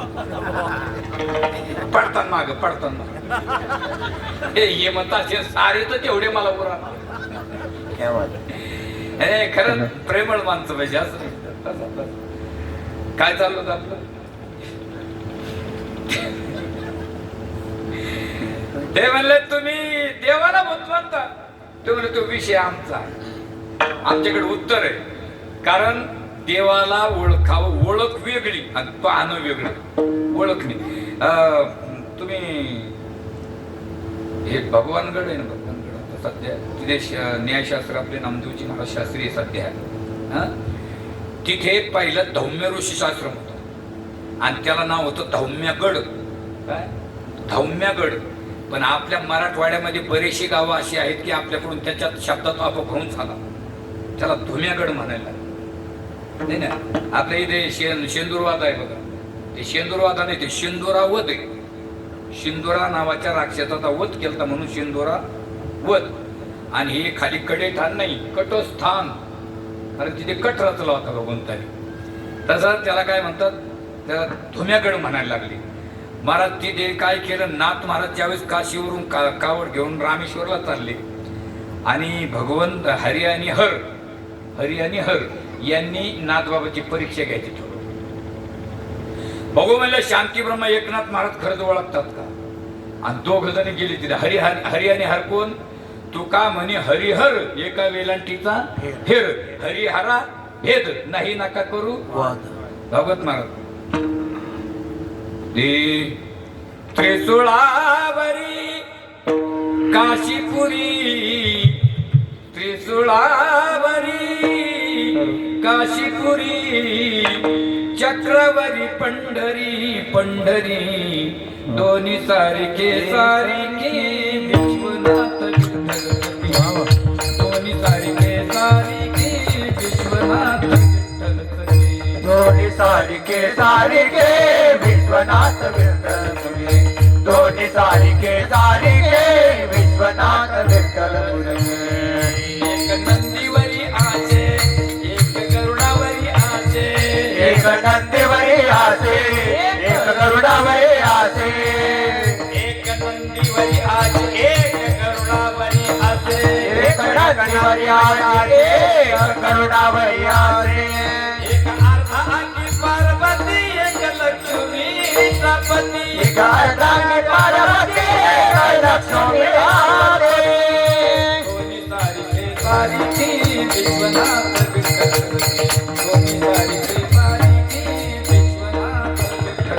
Speaker 1: पडताना माग पडताना हे म्हणतात सारे तर तेवढे मला उरा. खरं प्रेमळ माणसं पाहिजे. असं काय चाललं होतं आपलं? ते म्हणले तुम्ही देवाला भूत म्हणता. ते म्हणले तो विषय आमचा आहे. आमच्याकडे उत्तर आहे. कारण देवाला ओळखावं, ओळख वेगळी आणि पाहणं वेगळं. ओळखणे तुम्ही हे भगवानगड आहे ना, भगवानगड सध्या तिथे न्यायशास्त्र आपले नामदेवजी महाराज शास्त्री सध्या आहे. तिथे पहिलं धौम्य ऋषी शास्त्र होतं आणि त्याला नाव होतं धौम्यगड. काय? धौम्यगड. पण आपल्या मराठवाड्यामध्ये बरेचशी गावं अशी आहेत की आपल्याकडून त्याच्यात शब्दात अपभ्रंश झाला. त्याला धुम्यागड म्हणायला नाही ना. आपल्या इथे शेंदुरवाद आहे बघा. ते शेंदुरवादा नाही, ते शेंदुरावध आहे. शिंदोरा नावाच्या राक्षसाचा वध केलता म्हणून शेंदोरा वध. आणि हे खाली कडे ठाण नाही, कटस्थान. कारण तिथे कट रचला होता भगवंताने. तसं त्याला काय म्हणतात? त्याला धुम्यागड म्हणायला लागले. महाराज तिथे काय केलं? नाथ महाराज ज्यावेळेस काशीवरून कावड घेऊन रामेश्वरला चालले आणि भगवंत हरी आणि हर यांनी नाथबाबाची परीक्षा घ्यायची. बघू म्हणलं शांती ब्रह्म एकनाथ महाराज खरंच ओळखतात का? आणि 2 जण गेले तिथे. हरी आणि हर कोण? तू का म्हणे हरिहर एका वेलांटीचा हेर, हरिहरा भेद नाही नका करू भगवत महाराज. त्रिशूळावरी काशीपुरी, त्रिशूळावरी काशीपुरी, चक्रवरी पंढरी, दोन्ही सारखे विश्वनाथ विठ्ठल. दोन्ही सारखे विश्वनाथ विठ्ठल.
Speaker 2: दोन्ही सारखे विश्वनाथ विठ्ठल तुझे. दोन्ही सारखे विश्वनाथ विठ्ठल तुझे.
Speaker 1: एक नंदीवरी आसे, एक गरुडावरी आसे.
Speaker 2: एक नंदीवरी आसे, एक गरुडावरी आसे.
Speaker 1: एक नंदीवरी आसे, एक गरुडावरी
Speaker 2: गणपती आले करुणावरी आले
Speaker 1: एक अर्धा अंगी पार्वती एक लक्ष्मी पती
Speaker 2: एक अर्धांगी पार्वती एक लक्ष्मी आले
Speaker 1: दोन्ही सारीचे सारीची विश्वनाथ विठ्ठल दोन्ही सारीचे सारीची विश्वनाथ विठ्ठल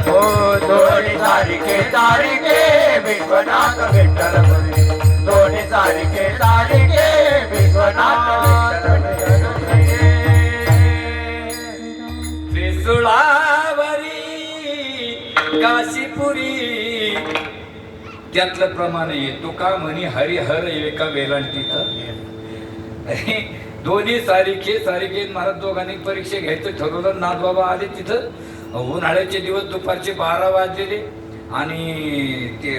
Speaker 2: हो दोन्ही तारिके तारिके विश्वनाथ विठ्ठल बोले दोन्ही तारिके तारिके विश्वनाथ विठ्ठल बोले
Speaker 1: त्रिशूळावरी काशीपुरी त्यातलं प्रमाण येतो का म्हणी हरिहर एका वेलांटीचा दोन्ही सारिके महाराज दोघांनी परीक्षा घ्यायचं ठरवलं नाथबाबा आले तिथं उन्हाळ्याचे दिवस दुपारचे 12 वाजलेले आणि ते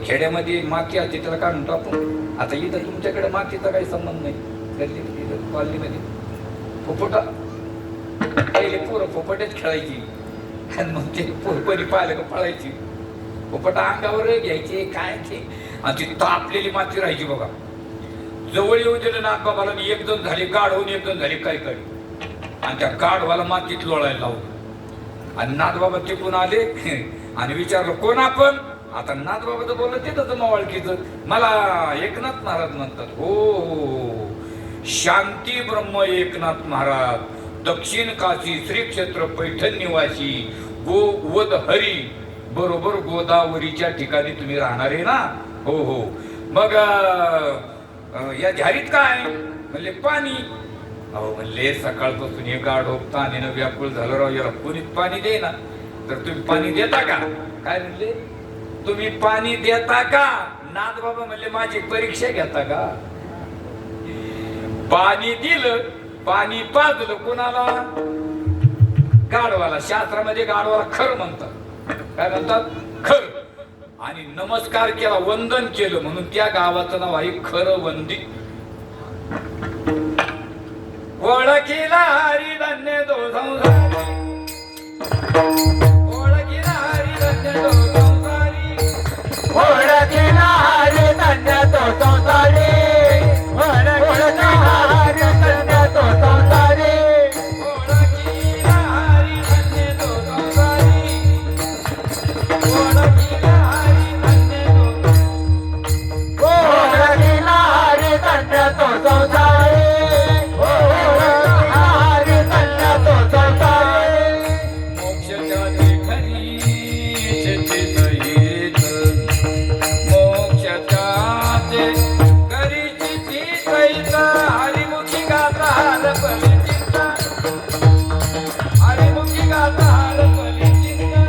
Speaker 1: खेड्यामध्ये माती असते त्याला काय म्हणतो आपण आता इथं तुमच्याकडे मातीचा काही संबंध नाही गल्लीमध्ये कॉलनीमध्ये फोफोटा पहिले पोरं फोफटेच खेळायची आणि मग ते कोणी पाहिलं का पळायची पोपटा अंगावर घ्यायचे काय ते आणि ती तापलेली माती राहायची बघा जवळ येऊ दिलं नाथबाबाला एक दोन झाले गाढ होऊन एक दोन झाले काही आणि त्या गाढवाला मातीत लोळायला लावलं आणि नाथबाबा तिकून आले आणि विचारलं कोण आपण आता नाथबाबा तर बोललं तिथं मावळकीचं मला एकनाथ महाराज म्हणतात हो शांती ब्रह्म एकनाथ महाराज दक्षिण काशी श्री क्षेत्र पैठण निवासी गोवध हरी बरोबर गोदावरीच्या ठिकाणी तुम्ही राहणार आहे ना हो हो मग या झारीत काय म्हणले पाणी अहो म्हणले सकाळपासून हे गाढ तानेनं व्याकुळ झालं राव याला कोणीच पाणी दे ना तर तुम्ही पाणी देता का काय म्हणले तुम्ही पाणी देता का नाथबाबा म्हणले माझी परीक्षा घेता का पाणी दिलं पाणी पाजलं कोणाला गाढवाला शास्त्रामध्ये गाढवाला खर म्हणतात काय म्हणतात खर आणि नमस्कार केला वंदन केलं म्हणून त्या गावाचं नाव आहे खरं वंदी ओळखीला हरी धन्य तो संसारी ओळखीला हरी धन्य तो संसारी
Speaker 2: ओळखीला हरी धन्य तो संसारी ओळखीला हरी धन्य तो संसारी
Speaker 1: ओळखीला हरी धन्य तो संसारी ओळखीला हरी धन्य तो
Speaker 2: ओळखीला हरी धन्य तो संसारी
Speaker 1: मोक्षाच्या देखरी शेती सहित मोक्षाच्या देखरी शेती सहित हरिमुखी गाता हरपली चिंता हरिमुखी गाता हरपली चिंता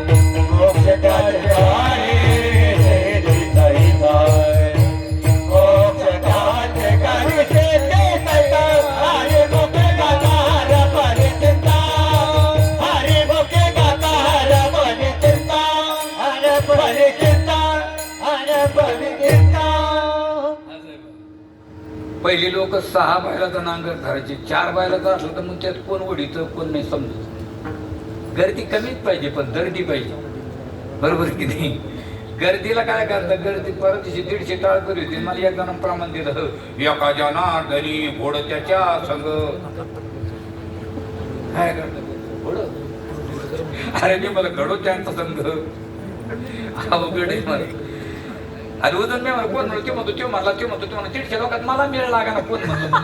Speaker 1: पहिले लोक 6 बैलाचा नांगर धरायचे 4 बैलाचा असलं तर मग त्यात कोण ओढीचं कोण नाही समजत गर्दी कमीच पाहिजे पण दर्दी पाहिजे बरोबर की नाही गर्दीला काय करतात गर्दी परत 150 टाळ करी होती मला एक जण प्रमाण दिलं एका जनार्दनी घोड त्याच्या संग काय करतात घोड अरे मी मला घडो त्यांचा संघ अवघड आहे मला अरे उजून मी कोण म्हणतो ते म्हणतो मला ते म्हणतो ते म्हणतो 150 लोकात मला मिळ लागा ना कोण म्हणतो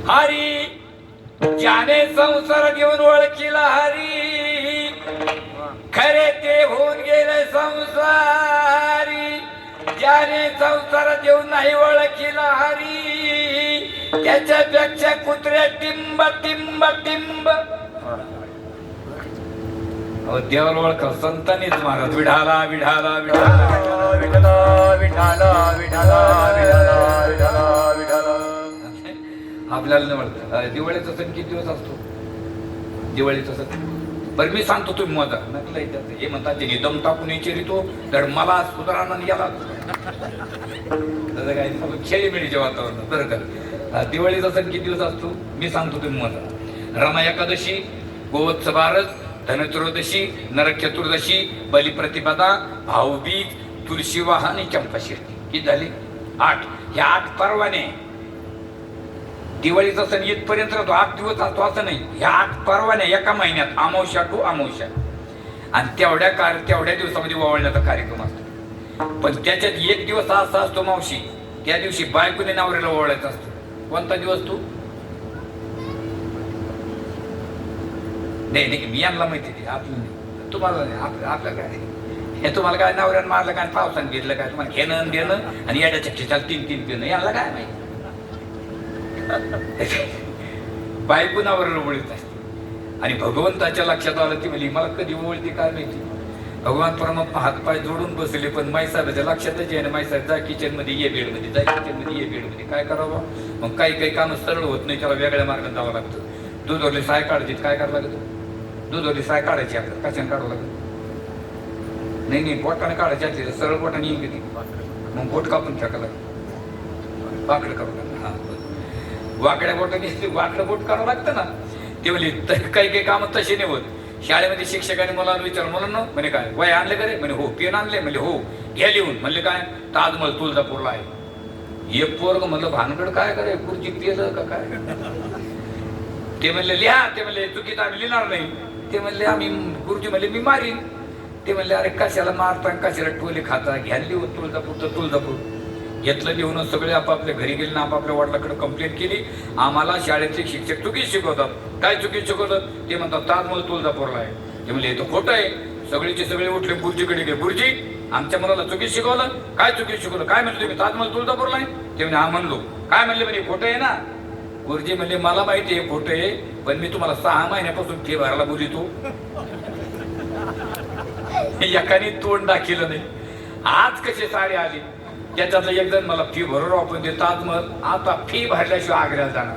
Speaker 1: हरी ज्याने संसार घेऊन ओळखीला हरी खरे ते होऊन गेले संसारी ज्याने संसार देऊन नाही ओळखीला हरी त्याच्यापेक्षा कुत्र्या टिंब टिंब टिंब देवाला ओळख संतांनीच महाराज विढाला विढाला विढाला
Speaker 2: विठला विठला विठला विठला विठला विठला
Speaker 1: आपल्याला नाही म्हणत दिवाळीचा सण किती दिवस असतो दिवाळीचा सण बरं मी सांगतो तुम्ही मजा नकला हे म्हणतात ते दम टाकून विचारितो तर मला सुधारणा याला तसं काय खेळीमेळीच्या वातावरणात बरं का दिवाळीचा सण किती दिवस असतो मी सांगतो तुम्ही मजा रमा एकादशी गोवत्स बारस धनत्रयोदशी नरक चतुर्दशी बलिप्रतिपदा भाऊबीज तुळशी वाहा आणि चंपा शिरती. किती झाली? 8. ह्या 8 परवाने. दिवाळीचा सण येतपर्यंत राहतो, 8 दिवस असतो असं नाही. ह्या 8 परवाने एका महिन्यात, अमावस्या टू अमावस्या, आणि तेवढ्या दिवसामध्ये ओवाळण्याचा कार्यक्रम असतो. पण त्याच्यात एक दिवस असा असतो मावशी, त्या दिवशी बायकोने नवऱ्याला ओवाळायचा असतो. कोणता दिवस तू? नाही मी यांना माहिती ती, आपलं नाही. तुम्हाला नाही, आपलं काय हे, तुम्हाला काय नवऱ्यानं मारलं काय, पावसानं घेतलं काय, तुम्हाला घेणं देणं आणि येड्याच्या खिशाला 3 पिणं, यांना काय माहिती. बायको नवऱ्याला ओळखत असते. आणि भगवंताच्या लक्षात आलं ती म्हणली, मला कधी ओळखते काय माहिती. भगवान परमात्मा हातपाय जोडून बसले, पण माईसाहेबाच्या लक्षातच आहे ना, माईसाहेब जा किचन मध्ये, ये बेड मध्ये, जा किचन मध्ये, ये बेड मध्ये. काय करावं मग? काही कामं सरळ होत नाही, त्याला वेगळ्या मार्गाने जावं लागतं. दूधवरली साय काढते, काय करावं लागतं? दूधवरली साय काढायची आपल्याला, कशाने काढावं लागतं? नाही बोटाने काढायची असली सरळ बोटाने येईल किती, मग बोट कापून फेकायला लागतं, वाकडं करावं लागतं. हा, वाकड्या बोटाने वाकडं बोट करावं लागतं ना. ते म्हणले काही कामं तसे नाही होत. शाळेमध्ये शिक्षकाने मला विचारलं, मुलांना म्हणे काय वय आणले का रे? म्हणे हो. पेन आणले? म्हणजे हो. घ्या लिहून. म्हणले काय? ताजमहल तुळजापूरला आहे. एक पोरग म्हणलं भानगड काय करे, खुर्ची पेलं का काय? ते म्हणले लिहा. ते म्हणले चुकीत आम्ही लिहिणार नाही. ते म्हणले आम्ही, गुरुजी म्हणले मी मारीन. ते म्हणले अरे कशाला मारता, कशाला टोले खाता, घ्या लिहून तुळजापूर तर तुळजापूर. घेतलं लिहून, सगळे आपापल्या घरी गेले ना आपापल्या वडिलांकडे कंप्लेंट केली. आम्हाला शाळेतले शिक्षक चुकीत शिकवतात. काय चुकीत शिकवतात? ते म्हणतात ताजमहल तुळजापूरला आहे. ते म्हणले हे तर खोटं आहे. सगळेचे सगळे उठले, गुरुजीकडे गेले. गुरुजी आमच्या मुलाला चुकीत शिकवलं. काय चुकीत शिकवलं? काय म्हणले तुम्ही? ताजमहल तुळजापूरला आहे. ते म्हणजे हा म्हणलो. काय म्हणले? म्हणजे खोटं आहे ना. गुरुजी म्हणले मला माहिती आहे खोटं आहे, पण मी तुम्हाला 6 महिन्यापासून फी भरायला बोलितो. एकाने तोंड दाखिलं नाही. आज कसे सारे आले. त्याच्यातलं एक जण मला फी भरून आपण ते ताजमहल, आता फी भरल्याशिवाय आग्र्याला जाणार.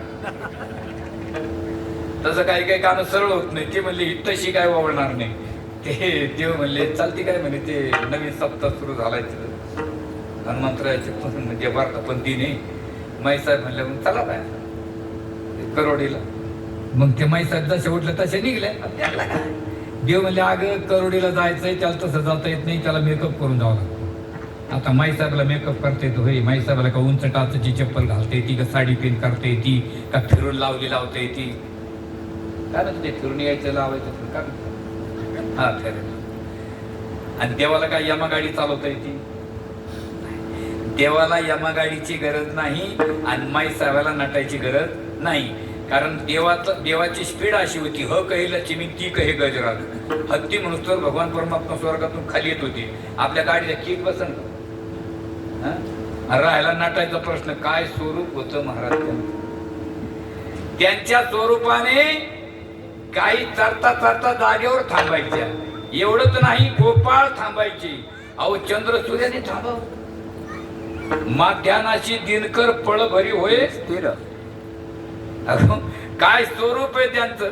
Speaker 1: तसं काही काम सरळ होत नाही. ते म्हणले ही तशी काय वावरणार नाही. ते देव म्हणले चालते काय म्हणे, ते नवीन सप्ताह सुरू झालाय हनुमंतरायाचे म्हणजे वर्धापन दिन आहे. माईसाहेब म्हणले मग चला काय करोडीला. मग ते माईसाहेब जसे उठले तसे निघले. देव म्हणले अगं करोडीला जायचंय, त्याला तसं जाता येत नाही, त्याला मेकअप करून जावं लागतं. आता माईसाहेबला मेकअप करता येतो होय? माईसाहेबाला का उंच टाचची चप्पल घालता येते का, साडी पेन करता येते का, फिरून लावता येते? काय म्हणते ते फिरून यायचं लावायचं का? हा फिरायचं. आणि देवाला काय यमागाडी चालवता येते? देवाला यमागाडीची गरज नाही आणि माईसाहेबाला नटायची गरज नाही. कारण देवाची स्पीड अशी होती, ह कहिला चिमी ती कहे गजरात. हत्ती म्हणून तर भगवान परमात्मा स्वर्गातून खाली येत होते. आपल्या गाडीला किक बसन राहायला नटायचा प्रश्न. काय स्वरूप होतं महाराज त्यांच्या स्वरूपाने काही चरता जागेवर थांबायच्या. एवढंच नाही, गोपाळ थांबायचे. अहो चंद्र सूर्याने थांबव. माध्यानाशी दिनकर पळ भरी होय स्थिर. काय स्वरूप आहे त्यांचं.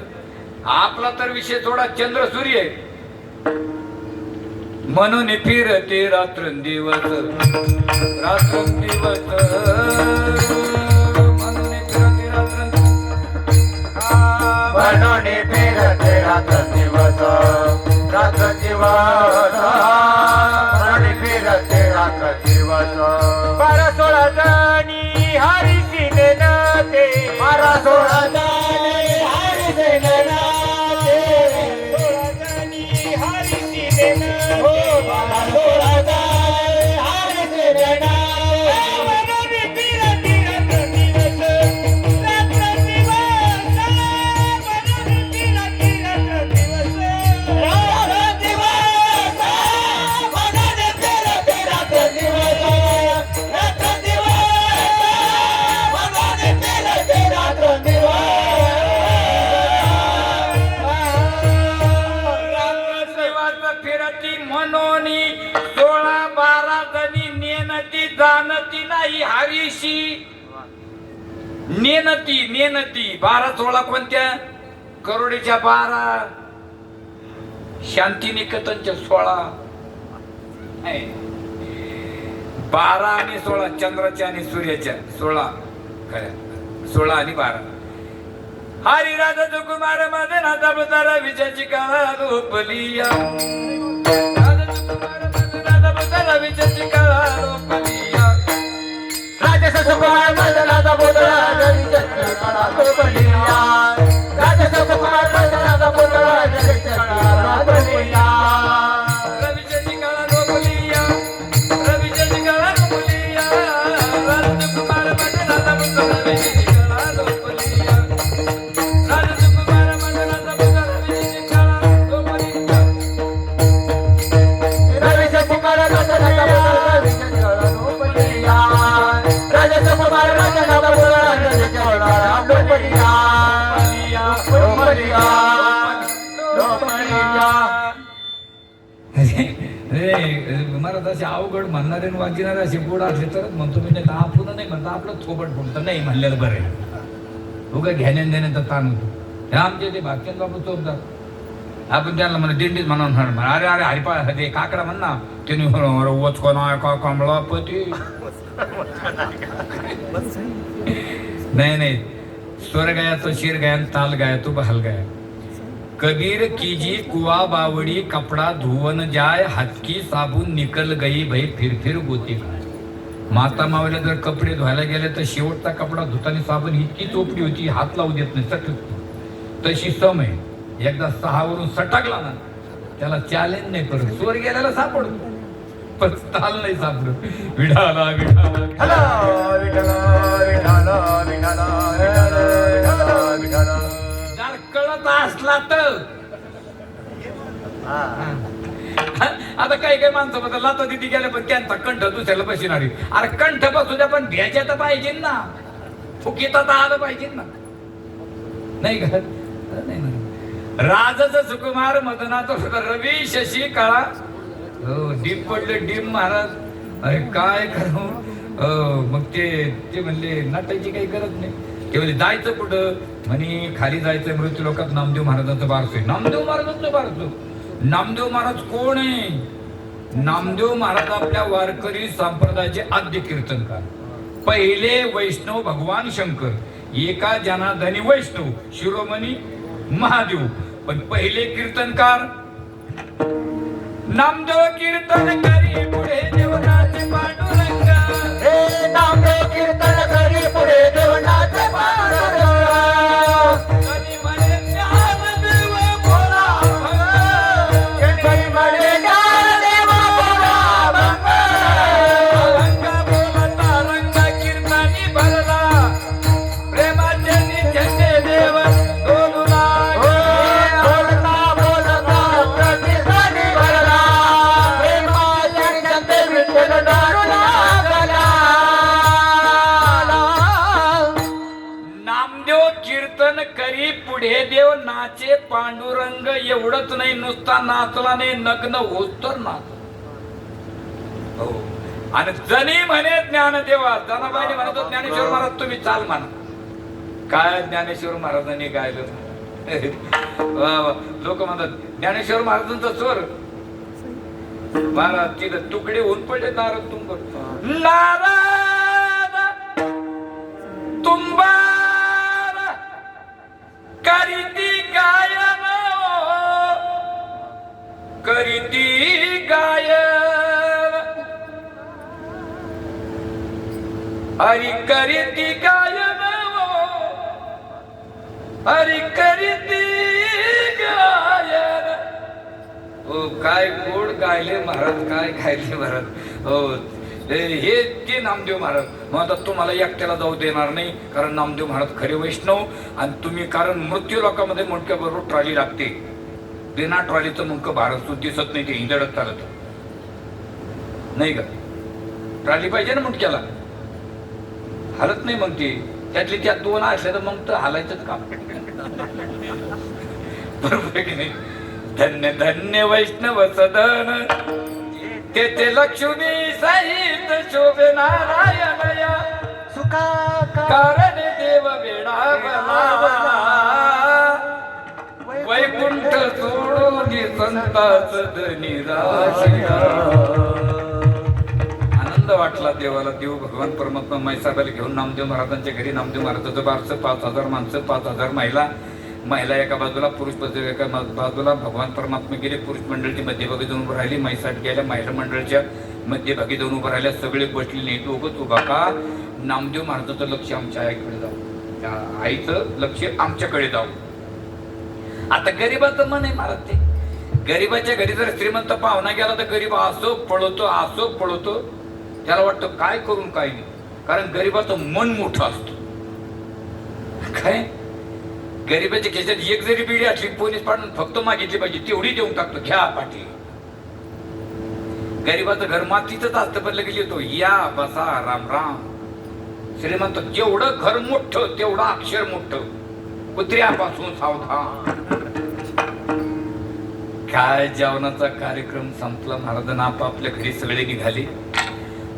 Speaker 1: आपला तर विषय थोडा चंद्र सूर्य आहे. म्हणून फिरते रात्रंदिवस रात्रंदिवस, म्हणून फिरते
Speaker 2: म्हणून फिरते रात्रंदिवस रात्रंदिवस, म्हणून फिरते रात्रंदिवस. 12-16 जणी हरीशी नेनते, 12-16 जणी हरीशी नेनते, 16 जणी हरीशी नेनते, 12-16 जणी हरीशी नेनते. म्हणून फिरते रात्रंदिवस रात्रंदिवस, म्हणून फिरते रात्रंदिवस रात्रंदिवस, म्हणून फिरते रात्रंदिवस रात्रंदिवस, म्हणून फिरते रात्रंदिवस.
Speaker 1: फिरती म्हणून 16-12 जणी नेनती जाणती नाही हरीशी. नेनती 12-16 कोणत्या? करोडीच्या 12, शांतिनिकेतनच्या 16. 12 आणि 16 चंद्राच्या आणि सूर्याच्या 16 खऱ्या. 16 आणि 12 हरिराजा कुमार मध्ये नाता बुतारा विजयाची काळा रूपलिया. राजा कुमार मध्ये नाता बुतारा रवीच्या काळा लोकलिया
Speaker 2: राजस सुकुमार मदनाचा पुतळा रवीच्या काळात बलिया राजस सुकुमार मदनाचा पुतळा रवीच्या काळात बलिया
Speaker 1: रवीच्या काळा लोकलिया रवीच्या काळा लोकलिया राजकुमार मदनाचा पुतळा रवीच्या काळा लोकलिया राजकुमार मदनाचा पुतळा रवीच्या काळा लोकलिया
Speaker 2: रवीच्या कुमार मदनाचा पुतळा रवीच्या काळात बलिया राजस कुमार मदनाचा पुतळा रवीच्या काळात बलिया लोकलिया लोकलिया
Speaker 1: अरे महाराज असे अवघड म्हणणारे आणि वाजणारे असे गोड असले तरच म्हणतो मी नाही तर आपण नाही म्हणता आपलं थोबट फुटतं नाही म्हणलेलं बरं आहे उगा घेण्यान देण्याचा ताण होतो हे आमचे ते भाग्यान बाबू चोपदार आपण त्यांना म्हणा दिंडीत म्हणून अरे अरे हरिपा ते काकडा म्हण ना त्याने वचको ना का कमळा पती नाही नाही स्वर गाया तो शिर गाया ताल गाया तो बहाल गाया कबीर कीजी कुआ बावड़ी कपड़ा धुवन जाय हातकी साबून निकल गई भाई फिर गोती काय माता मावल्या जर कपडे धुवायला गेले तर शेवटचा कपडा धुताना साबण इतकी चोपडी होती हात लावू देत नाही सटक तशी सम आहे एकदा 6 वरून सटकला ना त्याला चॅलेंज नाही करत स्वर गेल्याला सापडतो पण ताल नाही सापडत विढाला विढाला
Speaker 2: हॅलो विठला विठला विठला विठला विठला
Speaker 1: जर कळत असला तर आता काही काही माणसं म्हणतात लाता दिदी गेल्या पण त्यांचा कंठ दुसऱ्याला बसणारी अरे कंठ बसू द्या पण भ्याच्या तर पाहिजे ना फुकीता तर आलं पाहिजे ना नाही का नाही ना राजच सुकुमार मदनाचा रवी शशी काळा हो डीम पडले डीम महाराज अरे काय करू मग ते म्हणले नाटायची काही गरज नाही ते म्हणले जायचं कुठं म्हणे खाली जायचं मृत्यू लोकात नामदेव महाराजांचं बारसं आहे नामदेव महाराजांचं बारसं नामदेव महाराज कोण आहे नामदेव महाराज आपल्या वारकरी संप्रदायाचे आद्य कीर्तनकार पहिले वैष्णव भगवान शंकर एका जनार्दनी वैष्णव शिरोमणी महादेव पण पहिले कीर्तनकार नामदेव कीर्तन करी पुढे देवनाचे पांडुरंग
Speaker 2: हे नामदेव कीर्तन करी पुढे देवनाचे पांडुरंग
Speaker 1: कधी म्हणे ज्ञानदेव भोला भंग
Speaker 2: कधी म्हणे ज्ञानदेव भोला भंग
Speaker 1: रंग बोलता रंग कीर्तनी भरला प्रेमाचे नित्याचे देव डोलू
Speaker 2: बोलता बोलता प्रतिसादी भरला प्रेमाच्या जगते विठ्ठल दारू लागला
Speaker 1: नामदेव कीर्तन करी पुढे देव नाचे पांडुरंग एवढंच नाही नुसता नाचला नाही नग्न होत तर नाच हो आणि जनी म्हणे ज्ञानदेवा जनाबाईने म्हणतो ज्ञानेश्वर महाराज तुम्ही चाल म्हणा काय ज्ञानेश्वर महाराजांनी गायलं लोक म्हणतात ज्ञानेश्वर महाराजांचा स्वर महाराज तिथं तुकडे होऊन पडले नारद तुंबर नारद तुंबार करीती गायन करीती गायन हरी करीती गायन हरी करीती गायन हो काय गोड गायले महाराज काय गायले महाराज हो हे ते नामदेव महाराज मग आता तुम्हाला एकट्याला जाऊ देणार नाही कारण नामदेव महाराज खरे वैष्णव आणि तुम्ही कारण मृत्यू लोकांमध्ये मुंडक्याबरोबर ट्रॉली लागते बिना ट्रॉलीचं मुंडकं भारत सुद्धा दिसत नाही ते इंदडत चालत नाही का ट्रॉली पाहिजे ना मुंडक्याला हालत नाही मग ते त्यातली त्यात 2 असल्या तर मग तर हालायचंच काम बरोबर की नाही धन्य धन्य वैष्णव सदन तेथे लक्ष्मी सहित शोभे नारायणया
Speaker 2: सुखा
Speaker 1: कारण देव वेडा बला वैकुंठ सोडून संताच निराशया आनंद वाटला देवाला देव भगवान परमात्मा मैसाबाला घेऊन नामदेव महाराजांच्या घरी नामदेव महाराजांचं बारसं 5000 माणसं 5000 महिला महिला एका बाजूला, पुरुष एका बाजूला, भगवान परमात्मा गेले, पुरुष मंडळची मध्यभागी जाऊन उभं राहिली, म्हैसाट गेल्या, महिला मंडळच्या मध्यभागी जाऊन उभं राहिल्या, सगळे बसले नाही. दोघंच उभा का? नामदेव महाराजाचं लक्ष आमच्या आईकडे जाऊ, त्या आईचं लक्ष आमच्याकडे जाऊ. आता गरीबाचं मन आहे महाराज, ते गरीबाच्या घरी जर श्रीमंत पाहुणा गेला तर गरीब असो पळवतो, त्याला वाटतं काय करून काय नाही, कारण गरीबाचं मन मोठं असतं. काय गरीबाच्या खिशात एक जरी बिडी असली, पोलीस पाडून फक्त मागितली पाहिजे तेवढी देऊन टाकतो, घ्या पाटील. गरीबाचं घर मातीच असतं, पण लगेच येतो, या बसा राम राम. श्रीमंत जेवढं घर मोठं तेवढं अक्षर मोठं, कुत्र्यापासून सावधान. काय जेवणाचा कार्यक्रम संपला, महाराजांना आपापल्या घरी सगळे निघाले.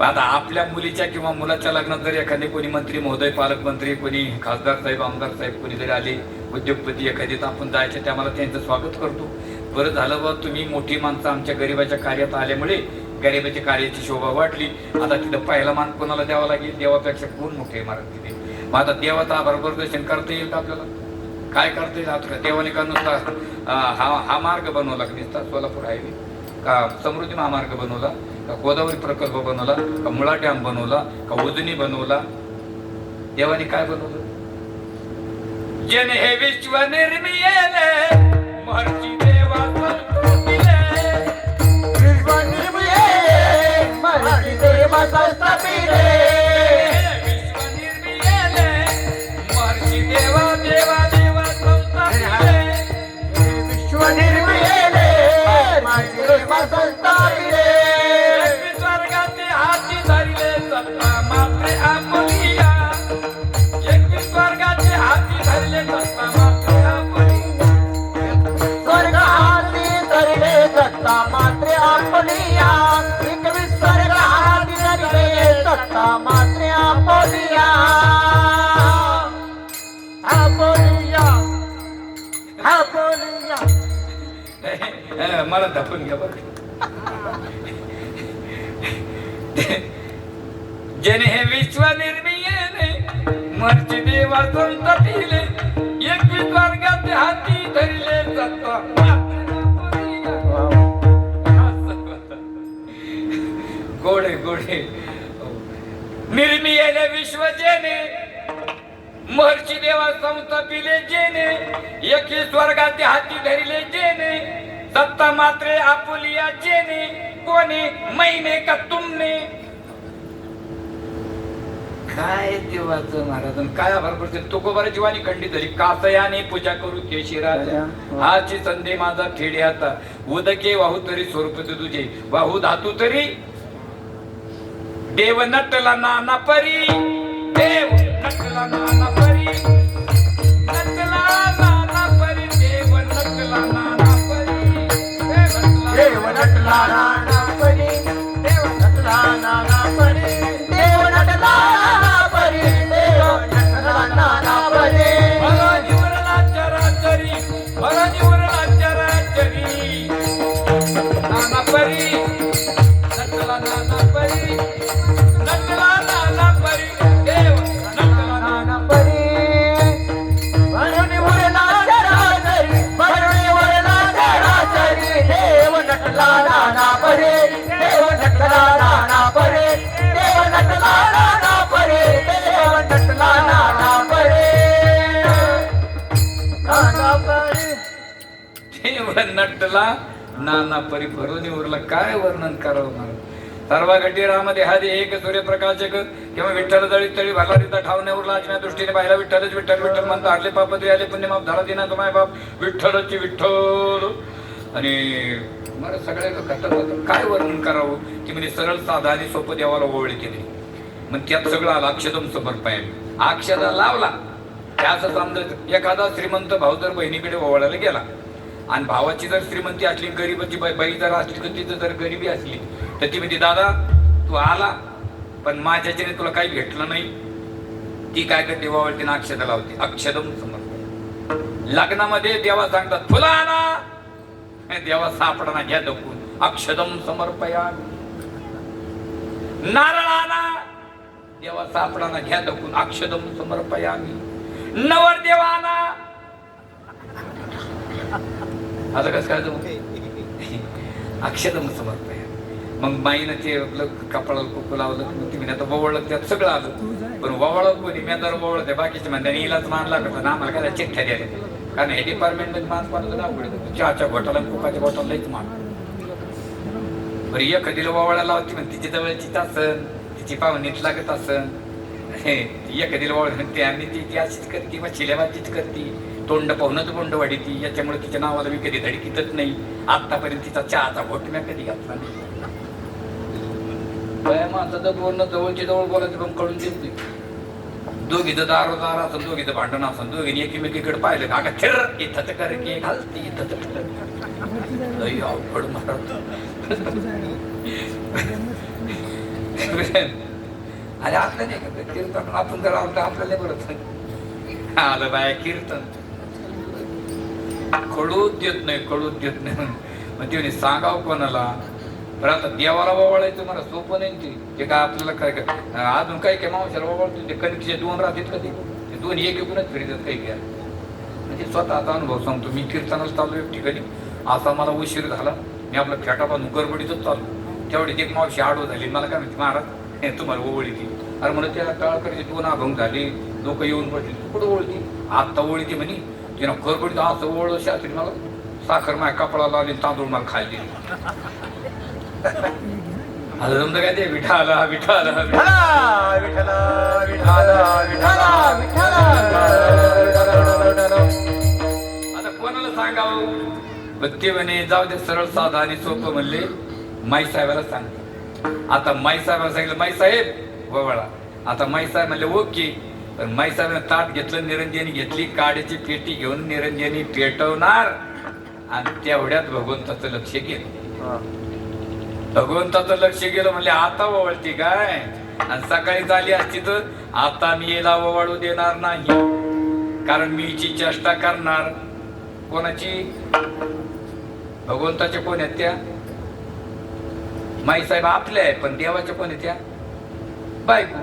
Speaker 1: आता आपल्या मुलीच्या किंवा मुलाच्या लग्नात जर एखादे कोणी मंत्री महोदय, पालकमंत्री, कोणी खासदार साहेब, आमदार साहेब कोणी जरी आले, उद्योगपती एखादी, तर आपण जायचे त्याला त्यांचं स्वागत करतो. बरं झालं बा तुम्ही मोठी माणसं आमच्या गरिबाच्या कार्यात आल्यामुळे गरिबाच्या कार्याची शोभा वाटली. आता तिथं पहिला मान कोणाला द्यावा लागेल? देवापेक्षा कोण मोठे महाराज तिथे. मग आता देवाचा आभार प्रदर्शन करता येईल का आपल्याला? काय करता येईल? आता देवाने का नुसता हा मार्ग बनवला का? नुसता सोलापूर हायवे का समृद्धी महामार्ग बनवला का? गोदावरी प्रकल्प बनवला का? मुळा डॅम बनवला का? उजनी बनवला? देवाने काय बनवलं? जन हे विश्व निर्मिले महर्षी देवा संतुतिले,
Speaker 2: विश्व निर्मिले महर्षी देवा संतुतिले,
Speaker 1: विश्व निर्मिले महर्षी देवा संतुतिले,
Speaker 2: विश्व निर्मिले महर्षी देवा संतुतिले.
Speaker 1: स्वर्गाचे हाती धरले सत्ता मात्रे आपलिया, एकवीस स्वर्गाचे हाती धरले सत्ता मात्रे आपलिया,
Speaker 2: स्वर्ग हाती धरले सत्ता मात्रे आपलिया, 21 स्वर्ग हाती धरले सत्ता मात्रे आपलिया. आपलिया
Speaker 1: मला धपून घ्या बरं. जन हे विश्व निर्मिले महर्षी देवा संततिले, एकवीस वर्गाचे हाती धरले सत्ता गोडे गोडे. निर्मिले विश्व जेने महर्षी देवा संततिले, जेने एकवीस वर्गाचे हाती धरले, जेने सत्ता मात्रे आपुलिया, जेने कोणी मैने का तुमने. काय देवाचं महाराज काय आभार करते. तुकोबाराची वाणी खंडित झाली. कासयाने पूजा करू केशिराजा, हाची संधी माझा खेडे आता, उदके वाहू तरी स्वरूप तुझे, वाहू धातू तरी देव नटला नाना परी, देव नटला नाना परी, नटला नाना परी, देव नटला नाना परी,
Speaker 2: देव नटला नाना परी, देव नटला नाना परी, देव नटला नाना परी, देव नटला नाना परी.
Speaker 1: भराजी वरला चराचरी, भराजी वरला चराचरी, नाना परी, नटला नाना परी, नटला नाना परी, देव नटला
Speaker 2: नाना परी. भरुणी वरला चराचरी, भरुणी वरला चराचरी, देव नटला नाना परी, देव नटला नाना परी, देव नटला नाना परी, देव नटला नाना परी. नाना परी
Speaker 1: देव नटला नाना परी. भरुणी उरला काय वर्णन करावं मला. सर्व घटी रामध्ये हा एक सूर्यप्रकाशक किंवा विठ्ठल जळी तळी भरला रिता ठावण्यावर लाजम्या दृष्टीने पाहिला विठ्ठलच विठ्ठल विठ्ठल म्हणता आले पापत्री आले पुण्यमाप धडा दिना तुम्हाला बाप विठ्ठलची विठ्ठल. आणि मला सगळ्या घटक काय वर्णन करावं की म्हणजे सरळ साधा आणि सोपं देवाला ओवळी केली. मग त्यात सगळं आलं अक्षदम समर्पण. अक्षदा लावला असं समजायचं. एखादा श्रीमंत भाऊ जर बहिणीकडे ओवाळायला गेला आणि भावाची जर श्रीमंती असली, गरीबाची बाई जर असली, तर तिथं जर गरिबी असली तर ती म्हणते दादा तू आला पण माझ्याच्याने तुला काही भेटलं नाही. ती काय करते? ओवाळतीनं अक्षदा लावते. अक्षदम समर्पण. लग्नामध्ये देवा सांगतात फुला आणा, देवा सापडा घ्या दखून अक्षदम समर्पया. नारळ आणा, देवा सापडा घ्या दखून अक्षदम समर्पयामी. नवरदेव आणा, आता कसं काय जमू अक्षरम समर्थ आहे. मग माईनं ते आपलं कपाळाला कुकू लावलं मग ती म्हणे आता ववळलं त्यात सगळं आलं पण ववळत कोणी मी जर ववळत आहे बाकीचे म्हणते हिलाच मान लागत ना आम्हाला काय चिठ्ठ्या द्यायला कारण हे डिपार्टमेंटमध्ये मान पाडलं अवघड चहाच्या घोटाला कुकाच्या घोटालाच मान बरं एखादीला ववळा लावती म्हण तिची जवळची तासन तिची पाहुणीत लागत असन एखादीला ववळ म्हणते आम्ही ती अशीच करते मग चिल्याबाजीच करते तोंड पाहुणच बोंड वाढीती याच्यामुळे तिच्या नावाला मी कधी धडकीतच नाही आतापर्यंत तिचा चहाचा घोट मी कधी घातला नाही माणसाचं बोलणं जवळची जवळ बोलायचं पण कळून देत नाही दोघीचं दारोदार असं दोघीचं भांडण असं दोघीने एकमेकीकडे पाहिलं का थिर इथं कर की घालते इथं अवघड मारत अरे आपलं नाही का कीर्तन आपण जर आवडतं आपल्याला बरं आलं बाय कीर्तन कळूच देत नाही मग ते सांगावं कोणाला पण आता देवाला वळायचं मला सोपं नाही ते काय आपल्याला काय काय अजून काही काय मावशाला वळतो ते कणकीचे 2 राहतात कधी ते 2 एक एकूनच फिरतात काही घ्या म्हणजे स्वतःचा अनुभव सांगतो मी कीर्तनाला चाललो एक ठिकाणी असा मला उशीर झाला मी आपला फेटा बांधून गडबडीतच चाललो तेवढी एक मावशी आडव झाली मला काय म्हणते महाराज हे तुम्हाला ओवळी ती अरे म्हणून त्याला टाळकरचे 2 अभंग झाले लोक येऊन पडले तू कुठं ओळखी आत्ता ओळखी म्हणे तिनं गडबडीत असं ओळलं शास्त्री मला साखर माझ्या कपडाला लावली तांदूळ मला खायला दिली आता जमतं काय ते विठाला विठाला
Speaker 2: विठ्ठला विठ्ठला विठ्ठला विठ्ठला
Speaker 1: आता कोणाला सांगावं ते म्हणे जाऊ दे सरळ साधा आणि सोपं म्हणले माई साहेबाला सांग आता माई साहेबाला सांगितलं माई साहेब वळा आता माई साहेब म्हणले ओके पण माई साहेबांना ताट घेतलं निरंजनी घेतली काड्याची पेटी घेऊन निरंजनी पेटवणार आणि तेवढ्यात भगवंताचं लक्ष गेलं भगवंताचं लक्ष गेलं म्हणजे आता वळती काय आणि सकाळी झाली असती तर आता मी याला वळू देणार नाही कारण मी हिची चेष्टा करणार कोणाची भगवंताच्या कोण आहेत त्या माईसाहेब आपल्या आहे पण देवाच्या कोण आहेत त्या बायको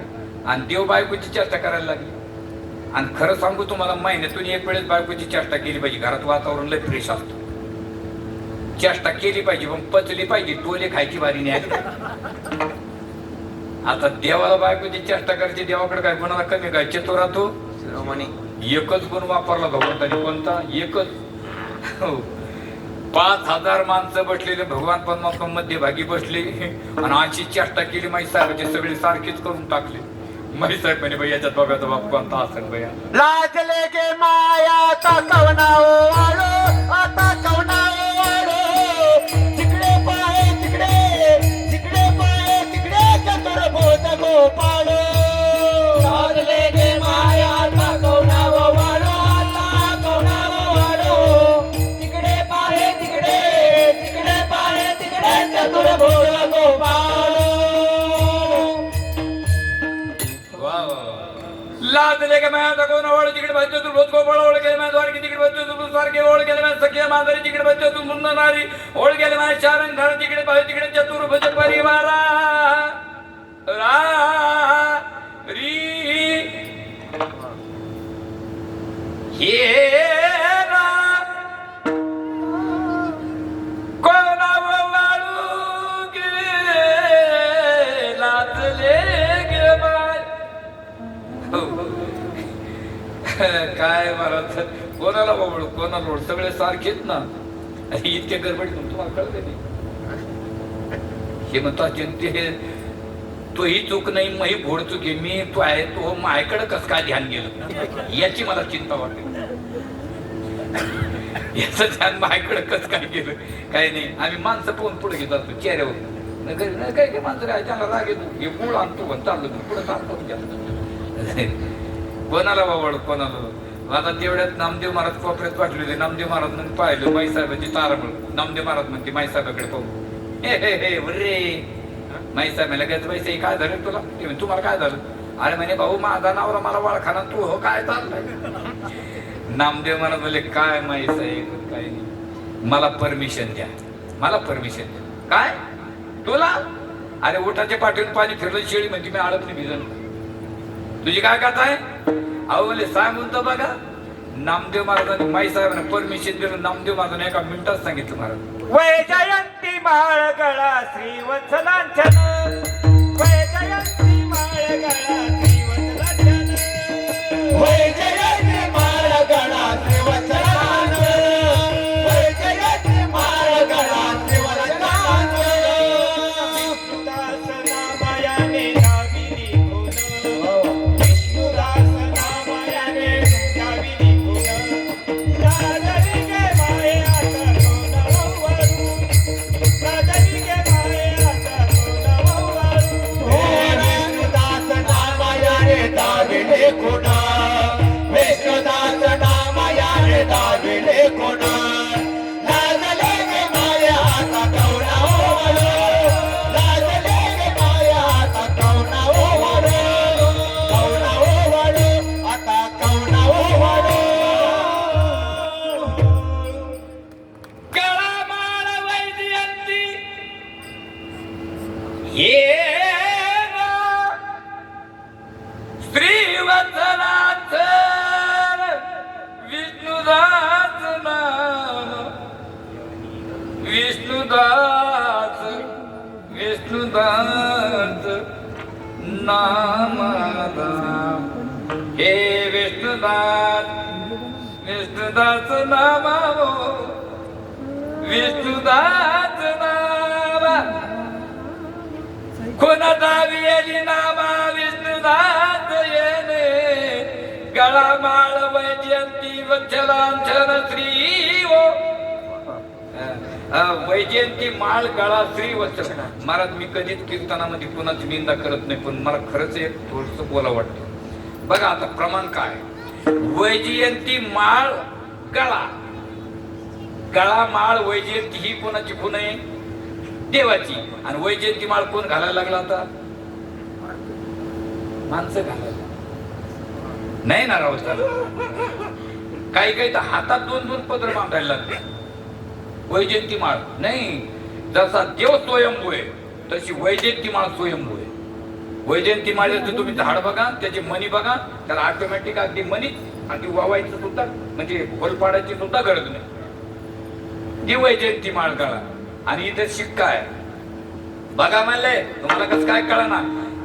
Speaker 1: आणि देव बायकोची चेष्टा करायला लागली आणि खरं सांगू तुम्हाला महिन्यातून एक वेळेस बायकोची चेष्टा केली पाहिजे घरात वातावरण लय फ्रेश असतं चेष्टा केली पाहिजे पण पचली पाहिजे टोले खायची बारी नाही आता देवाला बायकोची चेष्टा करायची देवाकडे काय गुणाला कमी काय चतुरा तो शिरोमणी एकच गुण वापरला भगवंताने कोणता एकच 5000 माणसं बसलेले भगवान परमात्मा मध्यभागी बसले आणि अशी चेष्टा केली माई साहेबाचे सगळे सारखेच करून टाकले माई साहेब म्हणे बाई याच्यात बघायचा बाप कोणता असेल भैया
Speaker 2: लाजले गे माया आता कवनाओ आलो आता कवनाओ तिकडे पाय तिकडे पाय तिकडे चतुर बोध गोपाळ लाजले गे माया आता कवनाओ आलो आता कवनाओ आलो तिकडे पाय तिकडे पाय तिकडे चतुर बोध गोपाळ
Speaker 1: लादले का मैं कोण ओळ तिकडे बच्चे तू रोज गोपाळ ओळ गेले मैं द्वारकी तिकडे बच्चे तू सारखे ओळ गेले मैं सखिया मांजरी तिकडे बच्चे तू मुन्ना नारी ओळ गेले मैं चारण घर तिकडे पाय तिकडे चतुर्भुज परिवारा रा री हे रा कोणा वाळू गे लादले गे बाय काय मला कोणाला बाबळ कोणाला ओढ सगळे सारखेच ना इतके गडबडीत तुम्हाला कळते नाही हे म्हणतात ते तो ही चूक नाही मग ही घोड चूक आहे मी तो आहे तो माझ्याकडे कस काय ध्यान गेलं याची मला चिंता वाटते याचं ध्यान माझ्याकडे कस काय गेलं काही नाही आम्ही माणसं पाहून पुढे घेत असतो चेहऱ्यावर काही काही माणसं आहे त्याला राग येतो हे पुढं आणतो पण चाललो पुढे चालतो कोणाला बाबळ कोणाला आता तेवढ्यात नामदेव महाराज कोपऱ्यात वाटले होते नामदेव महाराज म्हणून पाहिलं माईसाहेबांची तारामळ नामदेव महाराज म्हणते माईसाहेबाकडे पाहू हे रे माईसाहेब लगेच पैसे काय झालं तुला तुम्हाला काय झालं अरे म्हणे भाऊ माझा नवरा मला वळखाना तू हो काय चाललंय नामदेव महाराज म्हणले काय माईसाहेब काय नाही मला परमिशन द्या काय तुला अरे उठाच्या पाठीवर पाणी फिरलं शेळी म्हणते मी अडकली भिजन तुझी काय कथा आहे अहो म्हणले सांगून तर बघा नामदेव महाराजांनी माई साहेबांना परमिशन दिलं. नामदेव महाराजांनी एका मिनिटात सांगितलं महाराज.
Speaker 2: वैजयंती माळ गळा श्रीवत्सलांचन, वैजयंती माळ गळा श्रीवत्सलांचन, वैजयंती माळ गळा श्रीवत्सलांचन, वैजयंती माळ गळा श्रीवत्सलांचन. विष्णुदास नामयाने दाविली गुण, विष्णुदास नामयाने दाविली गुण. राजरी गे माये आता कोणावरू, राजरी गे माये आता कोणावरू. विष्णुदास नामयाने दाविली गुण, विष्णुदास नामयाने दाविली गुण. लाजले गे माये आता कोणावरू, लाजले गे माये आता कोणावरू, कोणावरू आता कोणावरू.
Speaker 1: गळामाळ वैजयंती ये श्रीवत्सनाथ विष्णुदास नाम, विष्णुदास विष्णुदास नामाला. हे विष्णुदास विष्णुदास नामावो, विष्णुदास नामा. कोणा दावी येली नामा विष्णुदास येणे. गळामाळ वैजयंती वत्सलांचन श्री ओ. वैजयंती माळ गळा श्री वत्सल. महाराज मी कधीच कीर्तनामध्ये कोणाची निंदा करत नाही, पण मला खरंच एक थोडस बोला वाटतं. बघा आता प्रमाण काय. वैजयंती माळ गळा, गळा माळ वैजयंती ही कोणाची खूण आहे? देवाची. आणि वैजयंती माळ कोण घालायला लागला आता? माणसं घालायला नाही ना राव. काही काही तर हातात 2-2 पदर बांधायला लागले. वैजयंती माळ नाही. जसा देव स्वयंभू आहे तशी वैजयंती माळ स्वयंभू आहे. वैजयंती माळेचं तुम्ही झाड बघा, त्याची मणी बघा, त्याला ऑटोमॅटिक अगदी मणी अगदी वावायचं सुद्धा म्हणजे होल पाडायची सुद्धा गरज नाही. ती वैजयंती माळ गळा. आणि इथे शिक्का आहे बघा. म्हणले तुम्हाला कसं काय कळा ना.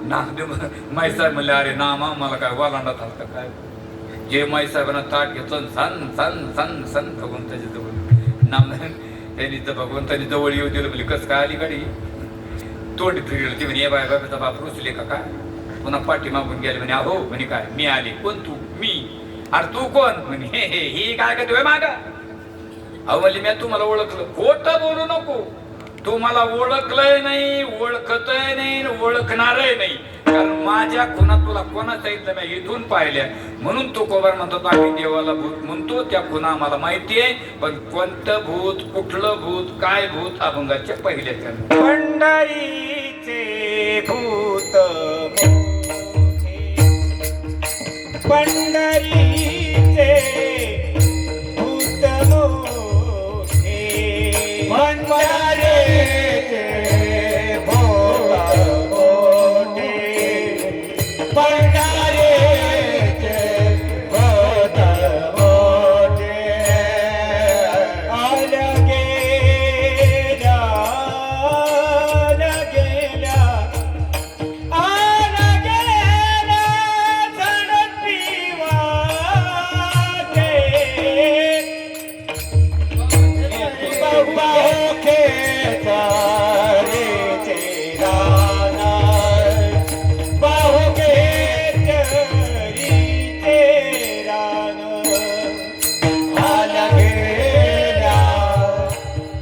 Speaker 1: नामदेव माई साहेब म्हणले अरे नामा मला काय वालांडात असतं काय. जे माई साहेबांना ताट घेतलं सन सन सन सन भगवंताच्या जवळ. नामदेव त्यांनी तर भगवंतानी जवळ येऊ दिलं. म्हणजे कसं काय आली गाडी तोंड फिरलं. ती म्हणे बाय बाबाचा बाप रुसले का काय. पुन्हा पाठी मागून गेले. म्हणे अहो म्हणे काय मी आले. कोण तू? मी. अरे तू कोण? म्हणे हे हे ही काय का तुझ्या मागा. अहो म्हणले मी तुम्हाला ओळखलं. खोटं बोलू नको. तू मला ओळखलंय नाही, ओळखतय नाही, ओळखणारही नाही. कारण माझ्या खुणा तुला कोणा सांगितलं मी इथून पाहिल्या. म्हणून तो कोबार म्हणतो आम्ही देवाला भूत म्हणतो. त्या खुणा आम्हाला माहिती आहे, पण कोणतं भूत, कुठलं भूत, काय भूत अभंगाच्या पहिल्या त्या
Speaker 2: पंढरीचे भूत मोठे, पंढरीचे भूत मोठे, पंढरीचे भूत मोठे, पंढरीचे भूत मोठे. आल्या गेल्या, आल्या गेल्या, आल्या गेल्या झडपी वाटे. बाहुके चारीचे राना, बाहुके चारीचे राना. आल्या गेल्या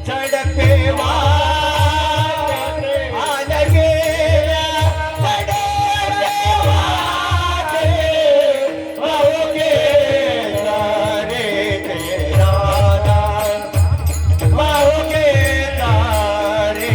Speaker 2: झडपे वाटे, आल्या गेल्या झडपे वाटे. बाहुके चारीचे राना, बाहुके तारे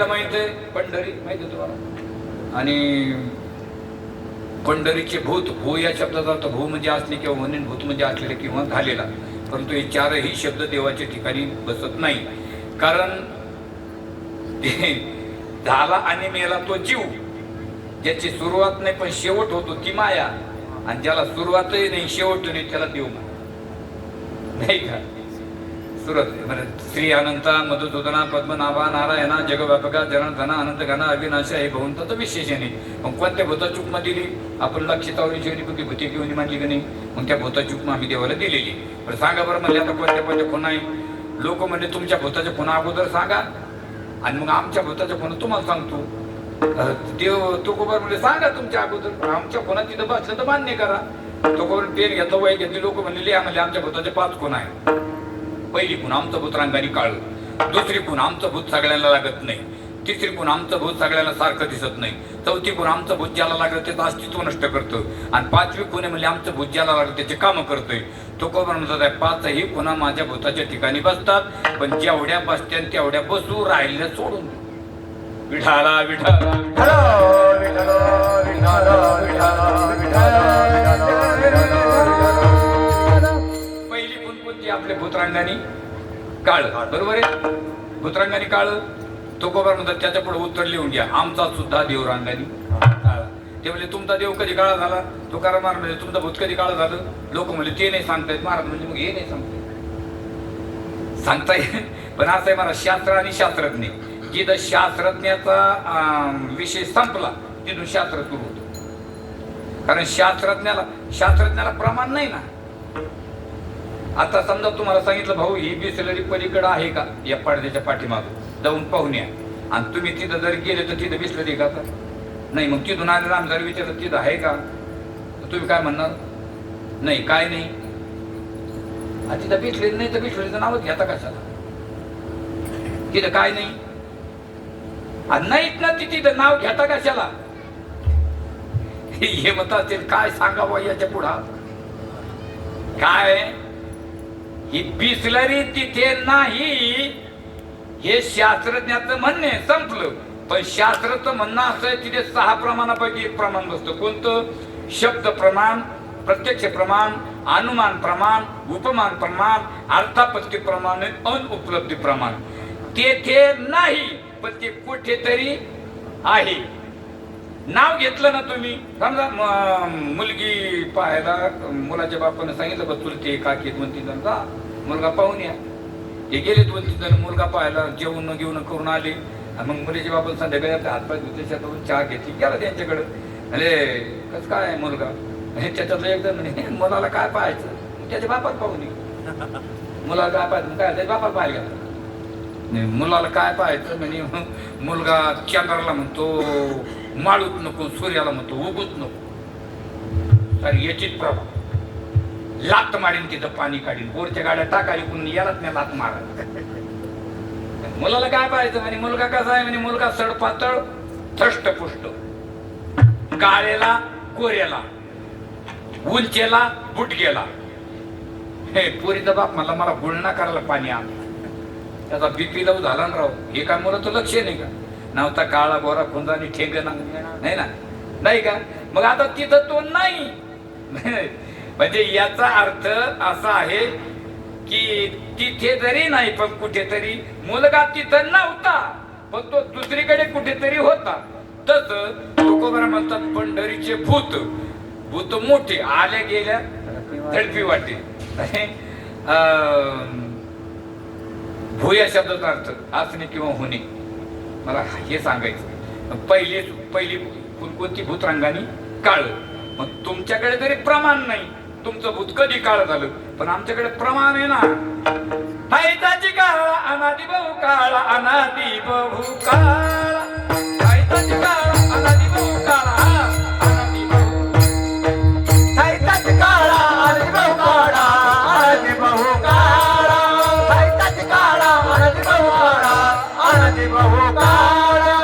Speaker 1: माहित आहे पंढरी माहित आहे तुम्हाला? आणि पंढरीचे भूत, भू या शब्दाचा अर्थ भू म्हणजे असले किंवा म्हणून भूत म्हणजे असलेले किंवा झालेला, परंतु हे चारही शब्द देवाच्या ठिकाणी बसत नाही. कारण ते झाला आणि मेला तो जीव, ज्याची सुरुवात नाही पण शेवट होतो ती माया, आणि ज्याला सुरुवातही नाही शेवट नाही त्याला देव नाही का. सुरुवात श्री अनंता मधुसूदना पद्मनाभा नारायणा जगव्यापका जनार्दना अनंत घना अविनाश हे भगवंताचं विशेष आहे. मग कोणत्या भूता चुकमा दिली आपण लक्षितावरी जेवणी बुद्धी भूती घेऊन मानली की नाही, मग त्या भूता चुकमा आम्ही देवाला दिलेली. पण सांगा बरं म्हणजे आता कोणत्या कोणत्या खुणा आहे? लोक म्हणजे तुमच्या भूताच्या खुणा अगोदर सांगा आणि मग आमच्या भूताच्या खुणा तुम्हाला सांगतो. देव तो गोबर म्हणजे सांगा तुमच्या अगोदर, आमच्या खुणा तिथं बसलं तर मान्य करा. तो गोबर पेन घेतलं वय घेतली, लोक म्हणलेली आम्हाला आमच्या भूताचे 5 खुणा आहे. पहिली खूण आमचं भूत रांगाने काळं, दुसरी खूण आमचं भूत सगळ्यांना लागत नाही, तिसरी खूण आमचं भूत सगळ्यांना सारखं दिसत नाही, चौथी खूण आमचं भूत ज्याला लागलं त्याचं अस्तित्व नष्ट करतं, आणि 5वी खूण म्हणजे आमचं भूत ज्याला लागलं त्याचे कामं करतोय. तो कोण म्हणतात आहे 5ही खुणा माझ्या भूताच्या ठिकाणी बसतात, पण जेवढ्या बसत्या तेवढ्या बसू, राहिल्या सोडून विठाला विठाला आपले भूतरांगाने काळ, बरोबर आहे. भूतरांगाने काळ तो कोबर म्हणतात, त्याच्या पुढे उत्तर लिहून घ्या, आमचा सुद्धा देव रांगाने काळा. ते म्हणजे तुमचा देव कधी काळा झाला? तो कारण महाराज म्हणजे तुमचं भूत कधी काळा झालं? लोक म्हणजे ते नाही सांगतायत, महाराज म्हणजे मग हे नाही सांगताय. पण असं आहे मला शास्त्र आणि शास्त्रज्ञ, जिथं शास्त्रज्ञाचा विषय संपला तिथून शास्त्र सुरू होतं. कारण शास्त्रज्ञाला प्रमाण नाही ना. आता समजा तुम्हाला सांगितलं भाऊ ही बिसलरी पलीकडे आहे का, या पडद्याच्या पाठीमागं जाऊन पाहून या, आणि तुम्ही तिथं जर गेले तर तिथं बिसलरी का? नाही. मग तिथून आले राम जर विचारलं तिथं आहे का, तर तुम्ही काय म्हणणार? नाही, काय नाही. तिथं बिसलरी नाही तर बिसलरीचं नावच घेता कशाला? तिथं काय नाही नाहीत ना, तिथं नाव घेता कशाला? हे मत असेल काय सांगावं याच्या पुढं. काय ही बिसलरी तिथे नाही हे शास्त्रज्ञाचं म्हणणे संपलं. पण शास्त्राचं म्हणणं असं आहे तिथे 6 प्रमाणापैकी एक प्रमाण बसतं. कोणतं? शब्द प्रमाण, प्रत्यक्ष प्रमाण, अनुमान प्रमाण, उपमान प्रमाण, अर्थापत्ती प्रमाण, अनुपलब्धी प्रमाण. तेथे नाही पण ते कुठेतरी आहे. नाव घेतलं ना तुम्ही, समजा मुलगी पाहायला मुलाच्या बापानं सांगितलं बघ तुला ते काकी 2-3 जण जा मुलगा पाहून या. ते गेले 2-3 जण मुलगा पाहायला, जेवण घेऊन करून आले. आणि मग मुलीच्या बापानं संध्याकाळी आपल्या हातपाय धुतले, शेतातून चहा घेतली, गेला त्यांच्याकडे. अरे कसं काय मुलगा? त्याच्यातलं एकदम म्हणे मुलाला काय पाहायचं? त्याच्या बापात पाहून ये. मुलाला काय पाहायचं? काय त्याच्या बापात पाहायला गेला. मुलाला काय पाहायचं म्हणे, मुलगा चंद्राला म्हणतो माळूच नको, सूर्याला म्हणतो उगूच नको. तर याचीच प्रभाव लात मारीन, तिथं पाणी काढीन, बोरच्या गाड्या टाकायला कोणी यालाच नाही लात मारा. मुलाला काय पाहायचं म्हणे, मुलगा कसा आहे म्हणे, मुलगा सडपातळ थष्टपुष्ट, काळेला गोऱ्याला, उंचेला बुटगेला. हे पोरीचा बाप म्हणला मला गुळणा करायला पाणी आण. त्याचा बीपी लव झाला ना राव. हे काय मुलाचं लक्ष नाही का? नव्हता काळा गोरा खुंदा आणि ठेंग नाही ना, नाही का? मग आता तिथं तो नाही. म्हणजे याचा अर्थ असा आहे की तिथे जरी नाही पण कुठेतरी मुलगा तिथं नव्हता, पण तो दुसरीकडे कुठेतरी होता. तसं तुकोबरा म्हणतात पंढरीचे भूत, भूत मोठे आल्या गेल्या झडपी वाटे. भू या शब्दाचा अर्थ असणे किंवा होणे. मला हे सांगायचं. पहिली कोणती भूतरांगाने काळ. मग तुमच्याकडे जरी प्रमाण नाही, तुमचं भूत कधी काळ झालं, पण आमच्याकडे प्रमाण आहे ना. हायताची काळा अनादी बहु काळा, अनादी बहु काळा, हायताची काळा अनादी बहु काळा, अनादी बहु, हायताची काळा अनादी बहु काळा, अनादी बहु काळा, हायताची काळा अनादी बहु काळा, अनादी बहु काळा.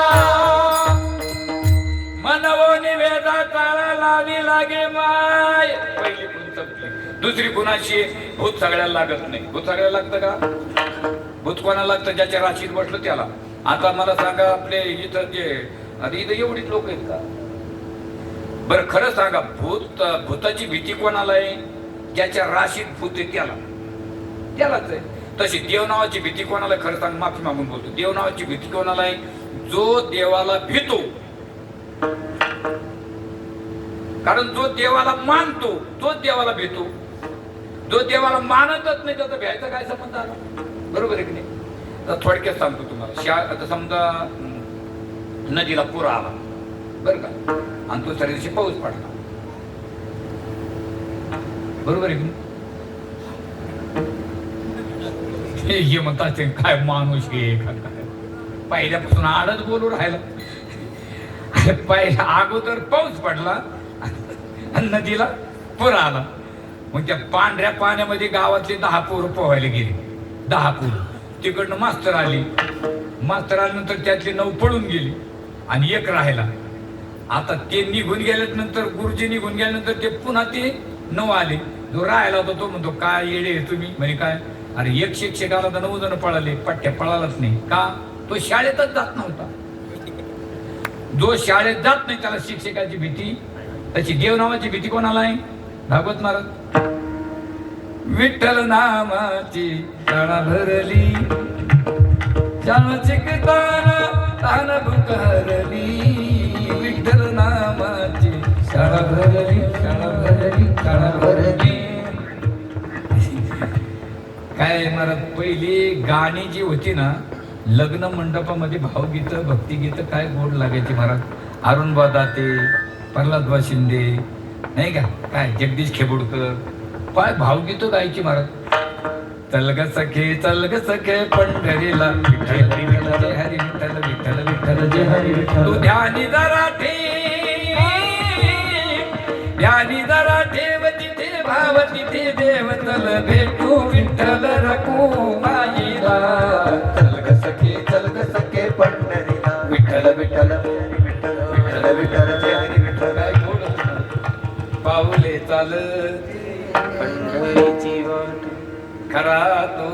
Speaker 1: मनवोनी वेदा काळा लावी लागे माय. पहिली खून संपली. दुसरी कुणाची भूत सगळ्याला लागत नाही. भूत सगळ्याला लागतं का? भूत कोणाला लागतं? ज्याच्या राशीत बसलं त्याला. आता मला सांगा, आपले इथं जे आता इथं एवढीच लोक आहेत का? बरं खरं सांगा, भूताची भीती कोणाला आहे? ज्याच्या राशीत भूत आहे त्यालाच आहे. तशी देव नावाची भीती कोणाला? खरं सांग, माफी मागून बोलतो, देव नावाची भीती कोणाला आहे? जो देवाला भीतो. कारण जो देवाला मानतो तोच देवाला भीतो. जो देवाला मानतच नाही त्याचा भ्यायचा काय संबंध आला? बरोबर आहे की नाही? तर थोडक्यात सांगतो तुम्हाला. आता समजा नदीला पूर आला बरं का, आणि दुसऱ्या दिवशी पाऊस पडला, बरोबर आहे की नाही? हे म्हणतात काय माणूस हे पहिल्यापासून आडच बोलू राहिला. पहिला अगोदर पाऊस पडला आणि नदीला पूर आला. मग त्या पांढऱ्या पाण्यामध्ये गावातली 10 पोरं पोहायला गेली. 10 पोरं. तिकडनं मास्तर आल्यानंतर त्यातली 9 पळून गेली आणि 1 राहिला. आता ते निघून गेल्यानंतर, गुरुजी निघून गेल्यानंतर ते पुन्हा ते 9 आले. जो राहिला होता तो म्हणतो, काय येडे तुम्ही? म्हणे काय? अरे 1 शिक्षक आला तर 9 जण पळाले. पट्ट्या पळालाच नाही का? तो शाळेतच जात नव्हता. जो शाळेत जात नाही त्याला शिक्षकाची भीती. त्याची देव नावाची भीती कोणाला आहे? भागवत महाराज. विठ्ठल नामाची शाळा भरली, शाळा शिकताना तान भूक हरली. विठ्ठल नामाची शाळा भरली, शाळा भरली, शाळा भरली. काय महाराज, पहिली गाणी जी होती ना लग्न मंडपामध्ये, भावगीत भक्तिगीत काय गोड लागायची महाराज. अरुणबा दाते, प्रल्हादबा शिंदे नाही का, काय जगदीश खेबुडकर, काय भावगीत गायची महाराज. चल ग सखे पंढरीला, विठ्ठल हरी विठ्ठल जय हरी विठ्ठल, विठ्ठल विठ्ठल जय हरी विठ्ठल. तू ध्यानी जरा ठेव तिथे भाव तिथे देव, चल भेटू विठ्ठल रखुमाईला.
Speaker 2: चल ग सखे पंढरीला,
Speaker 1: विठ्ठल विठ्ठल
Speaker 2: विठ्ठल विठ्ठल जय हरी विठ्ठल.
Speaker 1: काय गोड पाऊले चाल
Speaker 2: पंढरीची वाट
Speaker 1: खरा तो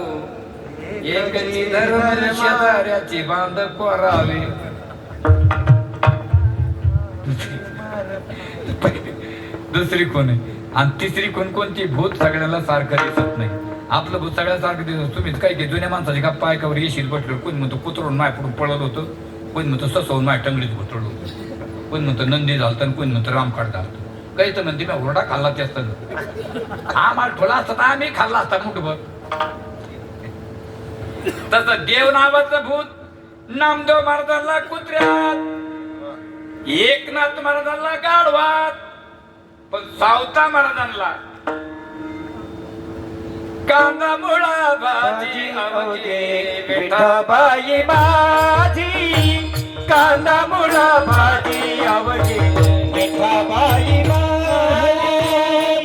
Speaker 1: एकची धर्म शेजाऱ्याची बांध कोरावे. दुसरी कोण आहे? आणि तिसरी कोणती? भूत सगळ्याला सारखं दिसत नाही. आपलं भूत सगळ्या सारखं दिसत. तुम्हीच काय जुन्या माणसाची का पायकावर येशील बसलो, कोणी म्हणतो कुत्रून माय पडून पळत होतं, कोणी म्हणतो ससवून माय टंगडीत घुतळलं होतं, कोणी म्हणतो नंदी झालतं, आणि कोणी म्हणतो रामकाठ झालतं. काही तर नंदी मी ओरडा खाल्ला ते असतं. हा माल ठोला असता तर आम्ही खाल्ला असता मुठभर. तसं देव नावाचं भूत नामदेव महाराजांना कुत्र्यात, एकनाथ महाराजांना गाढवात, पण सावता महाराजांना कांदा मुळा भाजी अवघे
Speaker 2: विठाबाई माझी. कांदा मुळा भाजी अवघे विठाबाई माझी.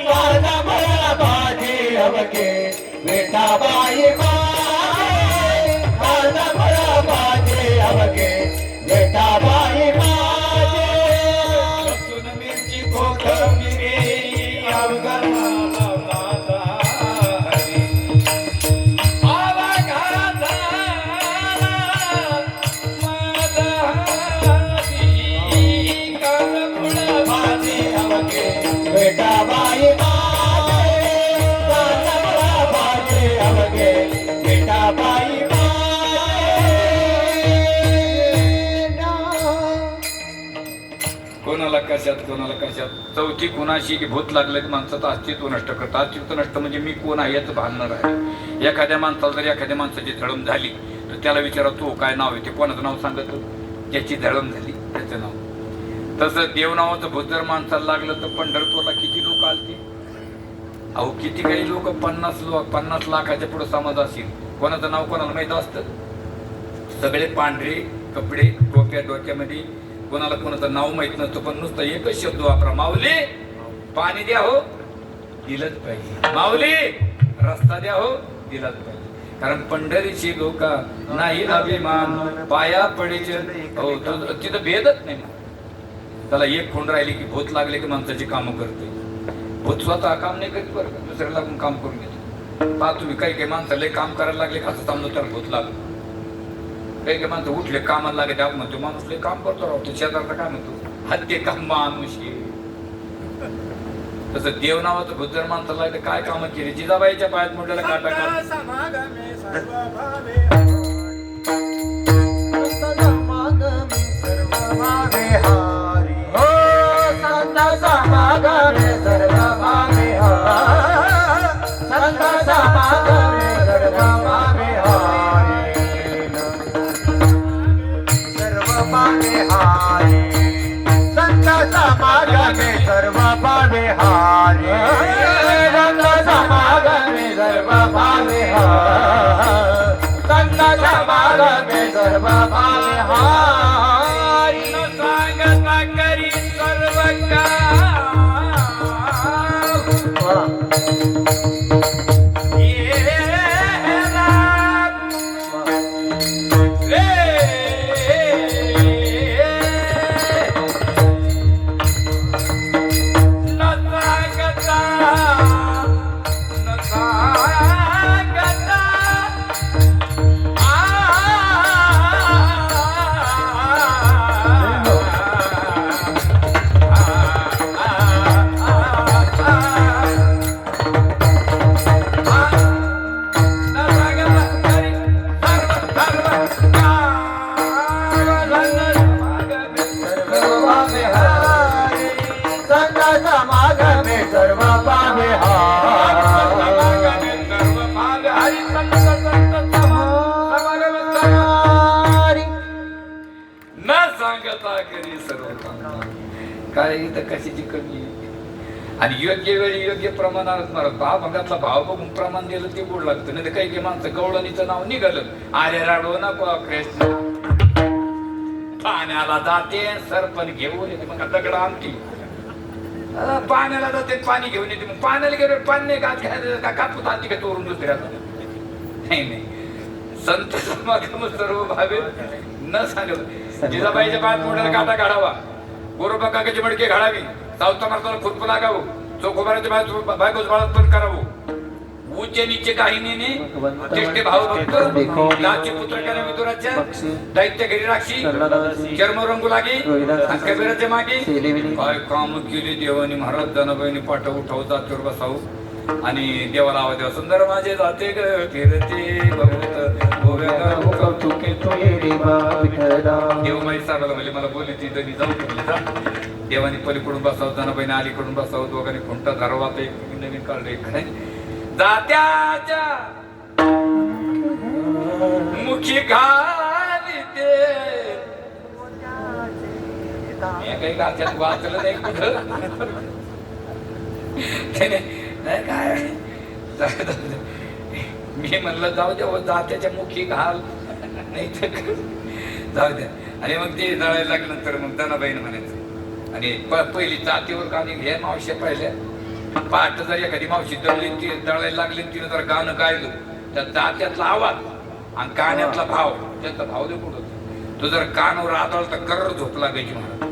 Speaker 2: कांदा मुळा भाजी अवघे विठाबाई माझी. कांदा मुळा भाजी अवघे विठाबाई माझी.
Speaker 1: लसूण मिरची कोथिंबीर अवघा
Speaker 2: विठाबाई माझी. कांदा मुळा भाजी अवघे विठाबाई
Speaker 1: कोणाला कशात चौथी कुणाशी की भूत लागलं की माणसाचं अस्तित्व नष्ट करतं. अस्तित्व नष्ट म्हणजे मी कोण आहे याचं भानणार आहे. एखाद्या माणसाला जर एखाद्या माणसाची धडम झाली तर त्याला विचारा तू काय नाव आहे, ते कोणाचं नाव सांगत, ज्याची धडम झाली त्याचं नाव. तसं देव नावाचं भूत जर माणसाला लागलं तर पंढरपूरला किती लोक आलते? अहो किती काही लोक, 50 लाखाच्या पुढे समाज असेल. कोणाचं नाव कोणाला माहित असतं? सगळे पांढरे कपडे, टोप्या डोक्यामध्ये, कोणाला कोणाचं नाव माहित नसतं, पण नुसतं एकच शब्द वापरा, माऊली पाणी द्या हो, दिलंच पाहिजे. माऊली रस्ता द्या हो, दिलाच पाहिजे. कारण पंढरीची लोक नाही अभिमान पाया पडीचे. हो तिथं भेदच नाही. त्याला एक खूण राहिली की भूत लागले की माणसाची कामं करते. भूत स्वतः काम नाही करीत बरं का, दुसऱ्याला काम करून घेतो. पहा तुम्ही काही माणसं लय काम करायला लागले खास थांबलो तर भूत लागलं. काही माणसं उठले कामाला लागले आपण म्हणतो माणूस लय काम करतो राहतो शेजारचा काय म्हणतो हत्ते काम माणूस आहे. तसं देव नावाचं भूत जर माणसाला लागलं काय काम केली जिजाबाईच्या पायात मोठ्याला काटा काढ
Speaker 2: समागमे सर्व भावे हारी हो संत समागमे सर्व भावे हारी संत समागमे सर्व भावे हारी सर्व भावे हारी संत समागमे सर्व भावे हारी संत समागमे सर्व भावे हारी संत समागमे सर्व भावे हारी
Speaker 1: सांगता करी सर्व काय इथं कशाची कमी आहे. आणि योग्य वेळी योग्य प्रमाणात भागातला भाव बघून प्रमाण दिलं ते गोड लागतं. नाही तर काही माणसं गवळणीचं नाव निघालं आरे राडो नको कृष्ण पाण्याला जाते सरपण घेऊन येते मग दगड आणते पाण्याला जाते पाणी घेऊन येते मग पाण्याला गेलो पाणी नाही गात घ्यायला का कापूस आणते का चोरून दुसऱ्या नाही संत समागम सर्व भावे न सांगत जिजाबाईच्या पायात मोठ्याला काटा काढावा गोरोबा काकाची मडके घालावी सावता मारताना खुरप लागावं चोखोबाराच्या बायकोच बाळात पण करावं उच्च नीचे काही नेणे चेष्टे भाव भक्त लाची पुत्र करा विदुराच्या दैत्य घरी राक्षी चर्म रंगू लागे कबीराच्या मागे काय काम केले देवानी महाराज जनाबाईने पाठ उठाव जातीवर बसावं आणि देवाला आवाज द्यावा सुंदर माझे जाते ग फिरते भगवत कौतुके देवमाई सांगायला म्हणजे मला बोलली ती दनी जाऊ जा देवानी पलीकडून बसावं जनाबाईने अलीकडून बसावं दोघांनी खुंटा धरवात एक नवीन काढले खरं जात्याच्या मुखी घाली ते काही गाच्यात वाचलं नाही कुठं काय मी म्हणलं जाऊ द्या जात्याच्या मुखी घाल नाही तर जाऊ द्या. आणि मग ते जळायला लागल्यानंतर मग दनाबाईनं म्हणायचं आणि पहिली जातीवर गाणी घ्या मावश्या पाहिल्या पाठ जर एखादी मावशी दळली ती दळायला लागली तिनं जर गाणं गायलं त्या जात्यातला आवाज आणि गाण्यातला भाव त्याचा भाव दे कुठं तो जर कानावर आदळ तर कर्र झोप लागायची मला.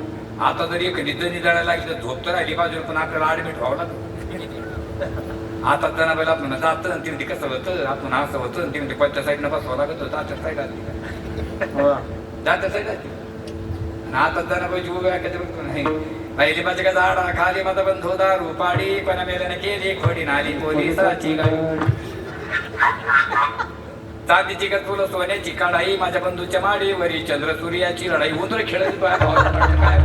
Speaker 1: आता जर एखादी दणी दळायला लागली तर झोप तर राहिली बाजूला पण आपल्याला ऍडमिट व्हावं लागतं. आता जनाबाईला आपण जातं तिने कसं होतं आपण असं होतं तिने कोणत्या साईडनं बसवावं लागत जात्या साईड आली जात्या साईड आली आणि आता जनाबाईची उभ्या नाही पहिली माझ्या का झाडा खाली माझा बंधू दारू पाडी पण मेल्याने केली खोडी नाली पोलिसाची गाडी चांदीची का तुला सोन्याची काढाई माझ्या बंधूच्या माडी वरी चंद्र सूर्याची लढाई उंदर खेळत काय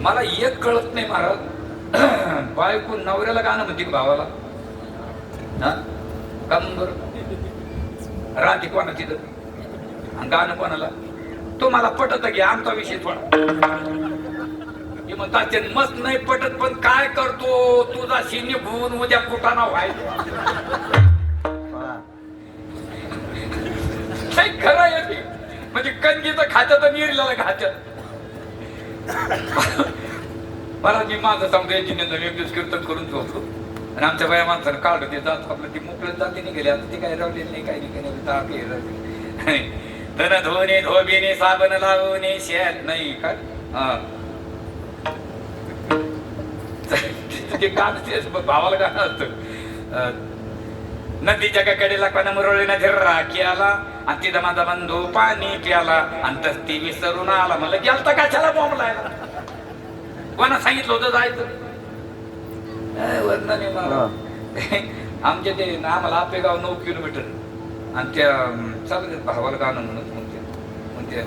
Speaker 1: मला एक कळत नाही महाराज बायको नवऱ्याला गाणं म्हणते भावाला हा कंबर राहते कोणा तिथं गाणं कोणाला तो मला पटत घ्या आमचा विषय थोडा मग त्याचे मस्त नाही पटत पण काय करतो तुझा शिन्य भुवून उद्या कुठाना व्हायचं खरं आहे म्हणजे कणगीचं खात्यात निर्ल्याला खात्यात मला मी माझं समजा एक दिवस कीर्तन करून झोपलो आणि आमच्या बाया माणसानं काढलं ते जात आपलं ती मोकळत जाते नाही गेले आता ते काय रावलेलं नाही काही नाही तन धोने धोबीने साबण लावणे शेत नाही काय ते गाणं भावाला गाणं असतं नदीच्या कडेला कोणा मुरळीना झिर्रा केला आणि तिथं माझा बंधू पाणी प्याला आणि तस्ती विसरून आला. मला गेलता कशाला बोंबलायला? कोणा सांगितलं होतं जायचं? वर्णन आहे मला. आमच्या ते आम्हाला आपेगाव 9 किलोमीटर आणि त्या चालू भावाला गाणं म्हणते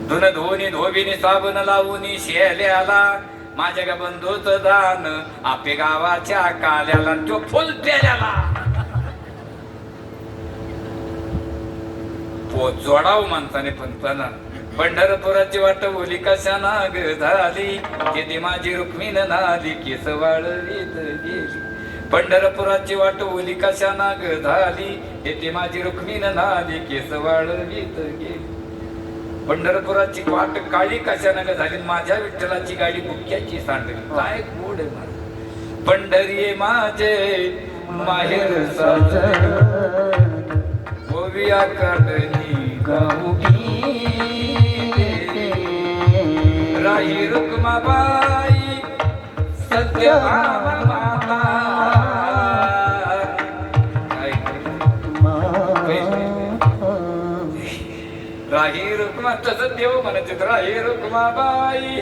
Speaker 1: धुन धोनी धोबीने साबण लावून शेल्याला माझ्या गा बंधूच दान आपे गावाच्या काल्याला तो फुल प्याल्याला पोच जोडाव माणसाने पण पंढरपुराची वाट ओली कशाना ग झाली किती माझी रुक्मिण नाली केस वाळवीत गेली. पंढरपुराची वाट ओली कशाना ग झाली किती माझी रुक्मिण नाली केस वाळवीत गेली. पंढरपुराची वाट काळी कशाना ग झाली माझ्या विठ्ठलाची गाडी मुक्याची सांडली. काय गोड आहे माझं पंढरी माझे माहेर गोविया कडनी गाऊकी राही रुक्माबाई सत्यभामा माता. राही रुक्मा तसं देव म्हणत राही रुक्माबाई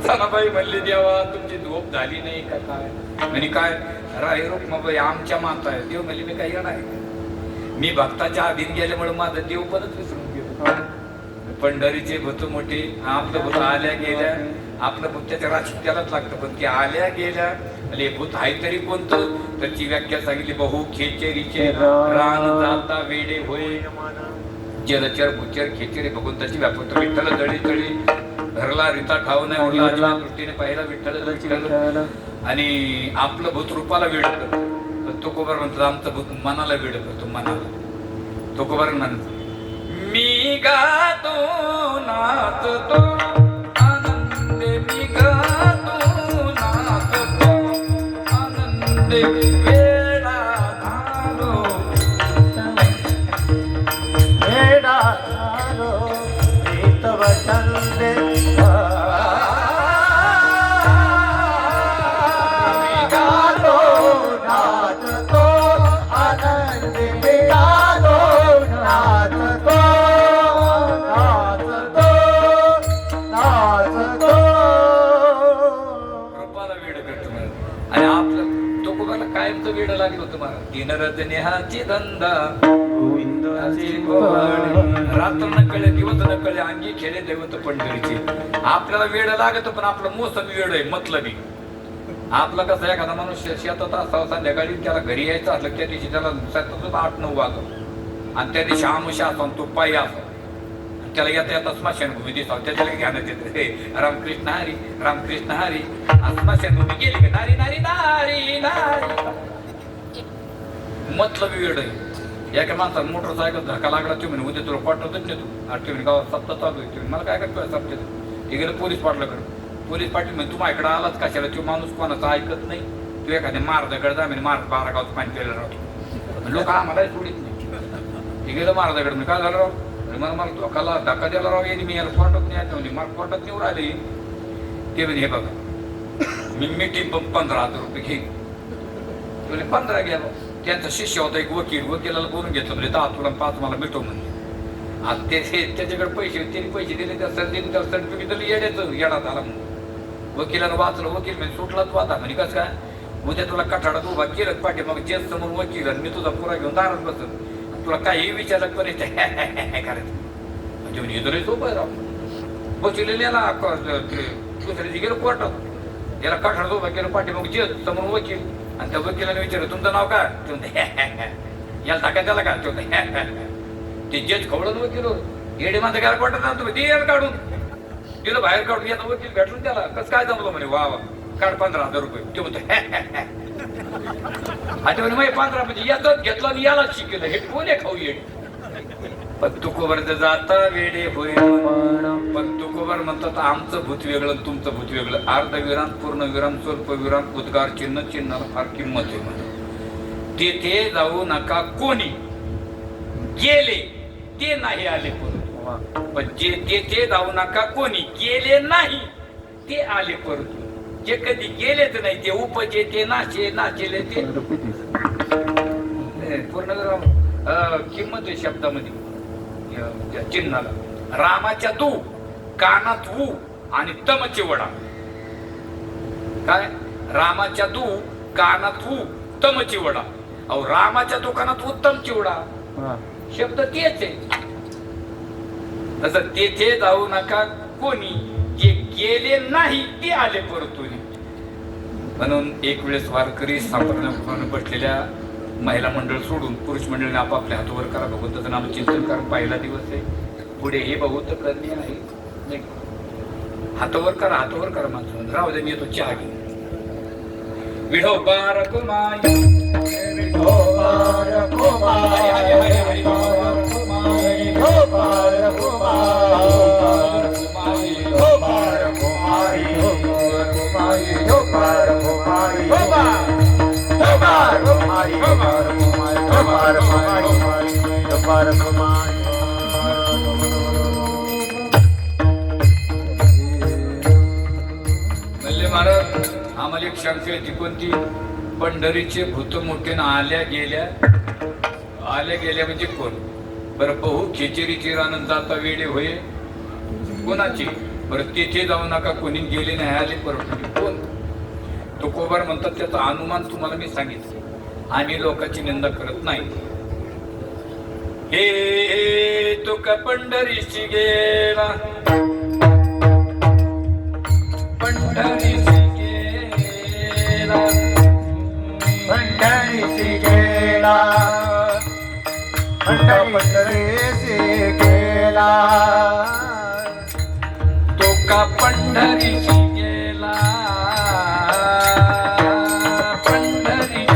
Speaker 1: सनाबाई म्हणली देवा तुमची झोप झाली नाही का काय? म्हणजे काय राही रुक्माबाई आमच्या माता आहे. देव म्हणली मी काही नाही मी भक्ताच्या अधीन गेल्यामुळे माझं देव पणच विसरून गेलो. पंढरीचे भूत मोठे आपलं भूत आल्या गेल्या आपलं भूत त्याच्या राशीत त्यालाच लागतं पण ते आल्या गेल्या आणि भूत आहे तरी कोणतं त्याची व्याख्या सांगितली. बहु खेचेरीचे रान जाता वेडे होय जलचर भूचर खेचेरे भगवंताची व्यापक विठ्ठल दळी तळी घरला रीता ठाव नाही ओढला अजिबात दृष्टीने पाहिला विठ्ठल आणि आपलं भूत रूपाला वेड करतो. तो कोबर म्हणतो आमचं भूत मनाला वेड करतो मनाला. तो कोबर म्हणतो मी गातो नाचतो आनंदे मी गातो नाचतो आनंदे वेडा धारो
Speaker 2: वेडा धारो प्रीत वचंदे मी गातो नाचतो आनंदे मी गातो नाचतो नाचतो नाचतो
Speaker 1: रूपाला वेड करतो मला. आणि आपलं तो कोणाला कायमचं वेड लागलं होतं मला. दिनरत्नेहाची धंदा रात्र न कळे दिवस न कळे अंगी खेळे दैवत पंढरीचे. आपल्याला वेळ लागत पण आपलं मोसमी वेळ आहे मतलबी. आपलं कसं एखादा मनुष्य शेतात असावं संध्याकाळी त्याला घरी यायचं असलं त्या दिवशी त्याला 8-9 वाजत आणि त्या दिवशी आमुषा असतो तो पायी असतो त्याला येता येता स्मशानभूमी दिसावं त्याच्याला घ्यायला येतं रामकृष्ण हरी रामकृष्ण हरी स्मशानभूमी गेली का नारी नारी नारी नारी मतलबी वेळ आहे. एका माणसाला मोटरसायकल धक्का लागला तुम्ही म्हणे उद्या तुला पाठवतच नाही तू आणि तुम्ही गावात सप्ताह चालू आहे तुम्ही मला काय करतोय सप्त्यात हे गेलं पोलीस पाटलाकडे. पोलीस पाटील म्हणजे तू माझ्याकडे आलाच कशाला तो माणूस कोणाचं ऐकत नाही. तू एखाद्या मार्गाकडे जा म्हणजे मार्ग 12 गावचं पाणी केलं राहतो लोक आम्हाला सोडित नाही. हे गेलं मार्गाकडे म्हणजे काय झालं राव मला धोकाला धक्का द्यायला राव येईल मी याला कोर्टात नाही आता म्हणजे मला कोर्टात निवड आले ते म्हणजे हे बघा मी मीटिंग 15,000 रुपये घेईन 15 घ्या. त्यांचा शिष्य होता एक वकिलाला बोलून घेतलं म्हणजे 10 तुला 5 मला मिळतो म्हणजे. आता ते त्याच्याकडे पैसे त्यांनी पैसे दिले त्या सर्जरीने त्याला सर्टिफिकेट दिलं येड्याचं येडा झाला म्हणून. वकिलानं वाचलं वकील म्हणजे सुटलाच वाचा म्हणजे कसं काय उद्या तुला कठाडात उभा केलं पाठी मग जेच समोर वकील आणि मी तुझा पुरा घेऊन दारात बसत तुला काही विचारलं करायचं करायचं म्हणजे हे तरी सोपं राव. वकील याला दुसऱ्या गेलो कोर्टात याला कठाडात उभा केलं पाठी मग जेच समोर वकील आणि त्या वकिलाने विचारलं तुमचं नाव काय ते म्हणते याला टाका त्याला का ते ते जेच खवडून वकील येडे माणसं घ्यायला कोर्टात ना तुम्ही ते याला काढून तिला बाहेर काढून याचा वकील भेटून त्याला कसं काय जमलं म्हणे वा वा काढ 15,000 रुपये ते म्हणते आता म्हणे मग 15 म्हणजे याचाच घेतला आणि यालाच शिकलं हे कोणी खाऊ येडे. पण तुकोबर जाता वेडे होईल पण तुकोबर म्हणतात आमचं भूत वेगळं तुमचं भूत वेगळं. अर्धविराम पूर्णविराम स्वल्पविराम उद्गार चिन्ह चिन्हाला फार किंमत आहे म्हणून. तेथे जाऊ नका कोणी गेले ते नाही आले परत पण जे तेथे जाऊ नका कोणी गेले नाही ते आले परत. जे कधी गेलेच नाही ते उपजे ते नाचे नाचेले ते पूर्ण किंमत आहे शब्दामध्ये त्या चिन्हाला. रामाच्या तू कानात वू आणि तम चिवडा. काय रामाच्या तू कानात वू तम चिवडा. अहो रामाच्या दुकानात उत्तम चिवडा शब्द तेच आहे. तसं तेथे जाऊ नका कोणी, जे गेले नाही ते आले परतून. म्हणून एक वेळेस वारकरी सापडण्याप्रमाणे बसलेल्या महिला मंडळ सोडून पुरुष मंडळीने आपापल्या हातवर करा भगवंताचं नाम चिंतन करा. पहिला दिवस आहे, पुढे हे बहुत कन्या आहे. हातवर करा माणसं. राहू दे मी येतो चहा घे. विढोबार कुमाई
Speaker 2: विठोबार कुमाई विठोबार कुमाई विठोबार कुमाई विठोबार कुमाई विठोबार कुमाई विठोबार कुमाई विठोबार कुमाई.
Speaker 1: मल्ले महाराज आम्हाला एक शंका येते कोणती. पंढरीचे भूत मोठे आल्या गेल्या म्हणजे कोण बरं. बहु खिचरीची रानंद जाता वेळे होय कोणाची बरं. तिथे जाऊ नका कोणी गेले नाही आले परत कोण. तुकोबार म्हणतात त्याचा अनुमान तुम्हाला मी सांगितलं. आम्ही लोकांची निंदा करत नाही. हे तुका पंढरीशी गेला पंढरीशी गेला
Speaker 2: पंढरीशी गेला पंढरीशी गेला
Speaker 1: तुका पंढरीशी गेला
Speaker 2: पंढरीशी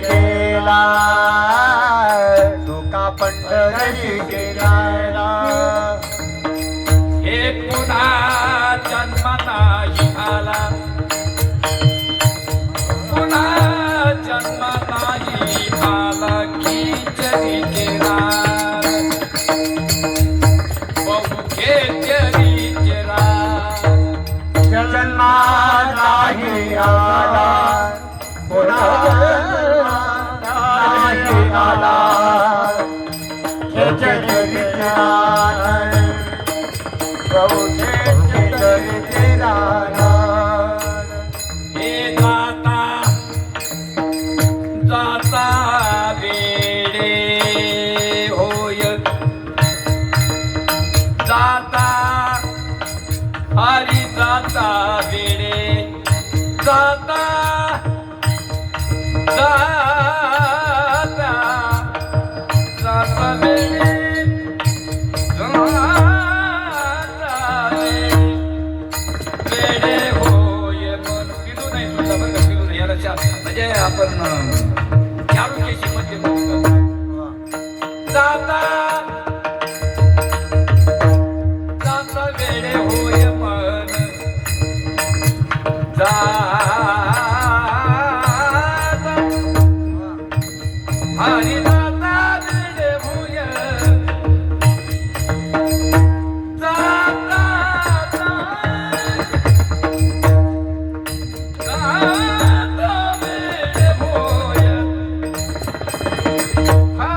Speaker 2: गेला तुका पंढरीशी गेला.
Speaker 1: हे पुन्हा जन्म नाही आला पुन्हा जन्म नाही आला खिचरीचे रान बहु खिचरीचे रान
Speaker 2: जन्म नाही आला पुन्हा नाही आला खिचरीचे रान बहु खिचरीचे रान.
Speaker 1: हे जाता वेडे होय जाता हरी जाता वेडे जाता जाता जाता वेडे जाता वेडे होय मन. पिलू नाही तुझा बरं का पिलू नाही याला म्हणजे आपण चारुकेशी मध्ये जाता जाता वेडे होय मन जाता हरी जाता वेडे होय जाता जाता वेडे होय हा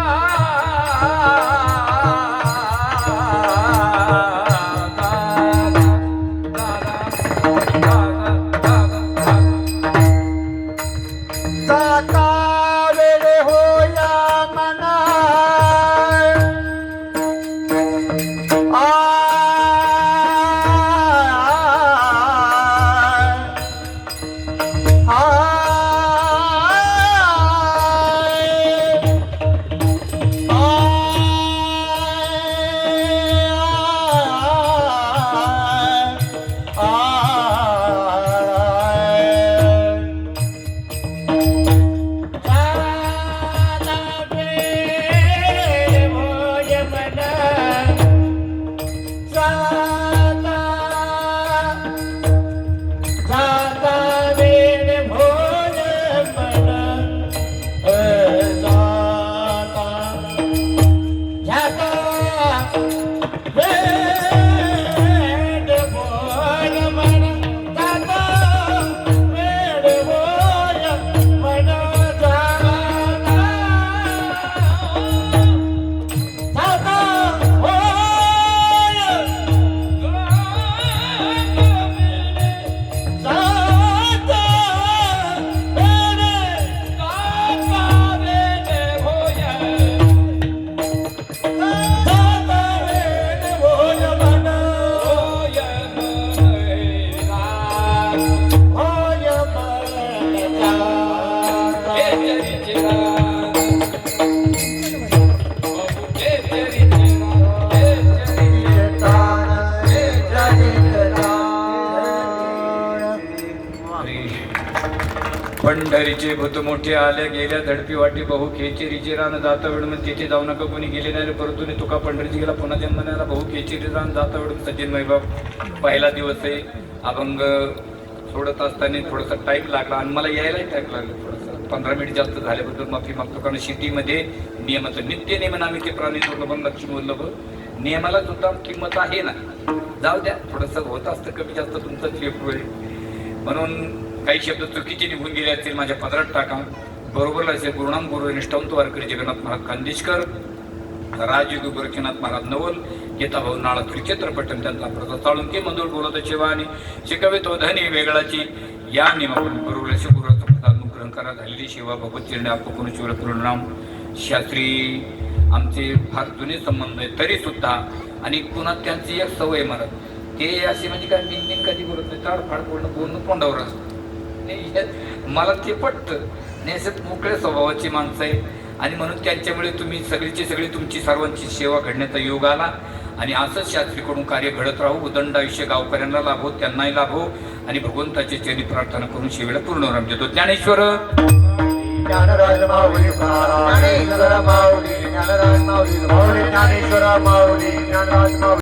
Speaker 1: पंढरीचे भूत मोठे आले गेल्या झडपी वाटी बहु खेचेरीचे रान जाता वेळून तिथे जाऊ नका कोणी गेले नाही परंतु तुका पंढरीची गेला पुन्हा जन्मण्याला बहु खेचेरी रान जाता वेळून सज्जन मैबाप पहिला दिवस आहे. अभंग सोडत असताना थोडासा टाईम लागला आणि मला यायलाही टाईम लागला थोडंसं 15 मिनिट जास्त झाल्याबद्दल माफी मागतो. कारण शेतीमध्ये नियमाचं नित्य नियमन आम्ही ते प्राणी दुर्लभ लक्ष्मी वल्लभ नियमाला सुद्धा किंमत आहे ना. जाऊ द्या थोडंसं होत असतं कमी जास्त तुमचं लेकरू आहे म्हणून काही शब्द चुकीचे निघून गेले असतील माझ्या पदरात टाका. बरोबर असे गुरुनाम गुरु निष्ठावंत वारकरी जगन्नाथ महाराज खानदेशकर राजयोग गोरखनाथ महाराज नवल येता भाऊ नाळा त्रिक्षेत्र पट्टण त्यांचा प्रसाद साळुंके मंदूर बोलत शिवा आणि शिकवे तो धनी वेगळाची या नियमावरून बरोबर असे गुरुचा प्रसाद अनुग्रह करा झालेली शिवा भगवत चिरणे आपण शिवला पूर्णनाम शास्त्री आमचे फार जुने संबंध आहे तरी सुद्धा आणि पुन्हा त्यांची एक सवय महाराज ते असे म्हणजे काय बिनबिन कधी बोलत नाही ताडफाड बोलणं तोंडावर असतं नाही मला ते पटतं नाही असं मोकळ्या स्वभावाची माणसं आहे आणि म्हणून त्यांच्यामुळे तुम्ही सगळीची सगळी तुमची सर्वांची सेवा घडण्याचा योग आला आणि असंच शास्त्रीकडून कार्य घडत राहू उदंड आयुष्य गावकऱ्यांना लाभो त्यांनाही लाभो आणि भगवंताची चरणी प्रार्थना करून शेवेला पूर्णविराम देतो. ज्ञानेश्वर
Speaker 2: ज्ञानराज माऊली ज्ञानेश्वर माऊली ज्ञानराज माऊली ज्ञानेश्वर माऊली ज्ञानराज माऊली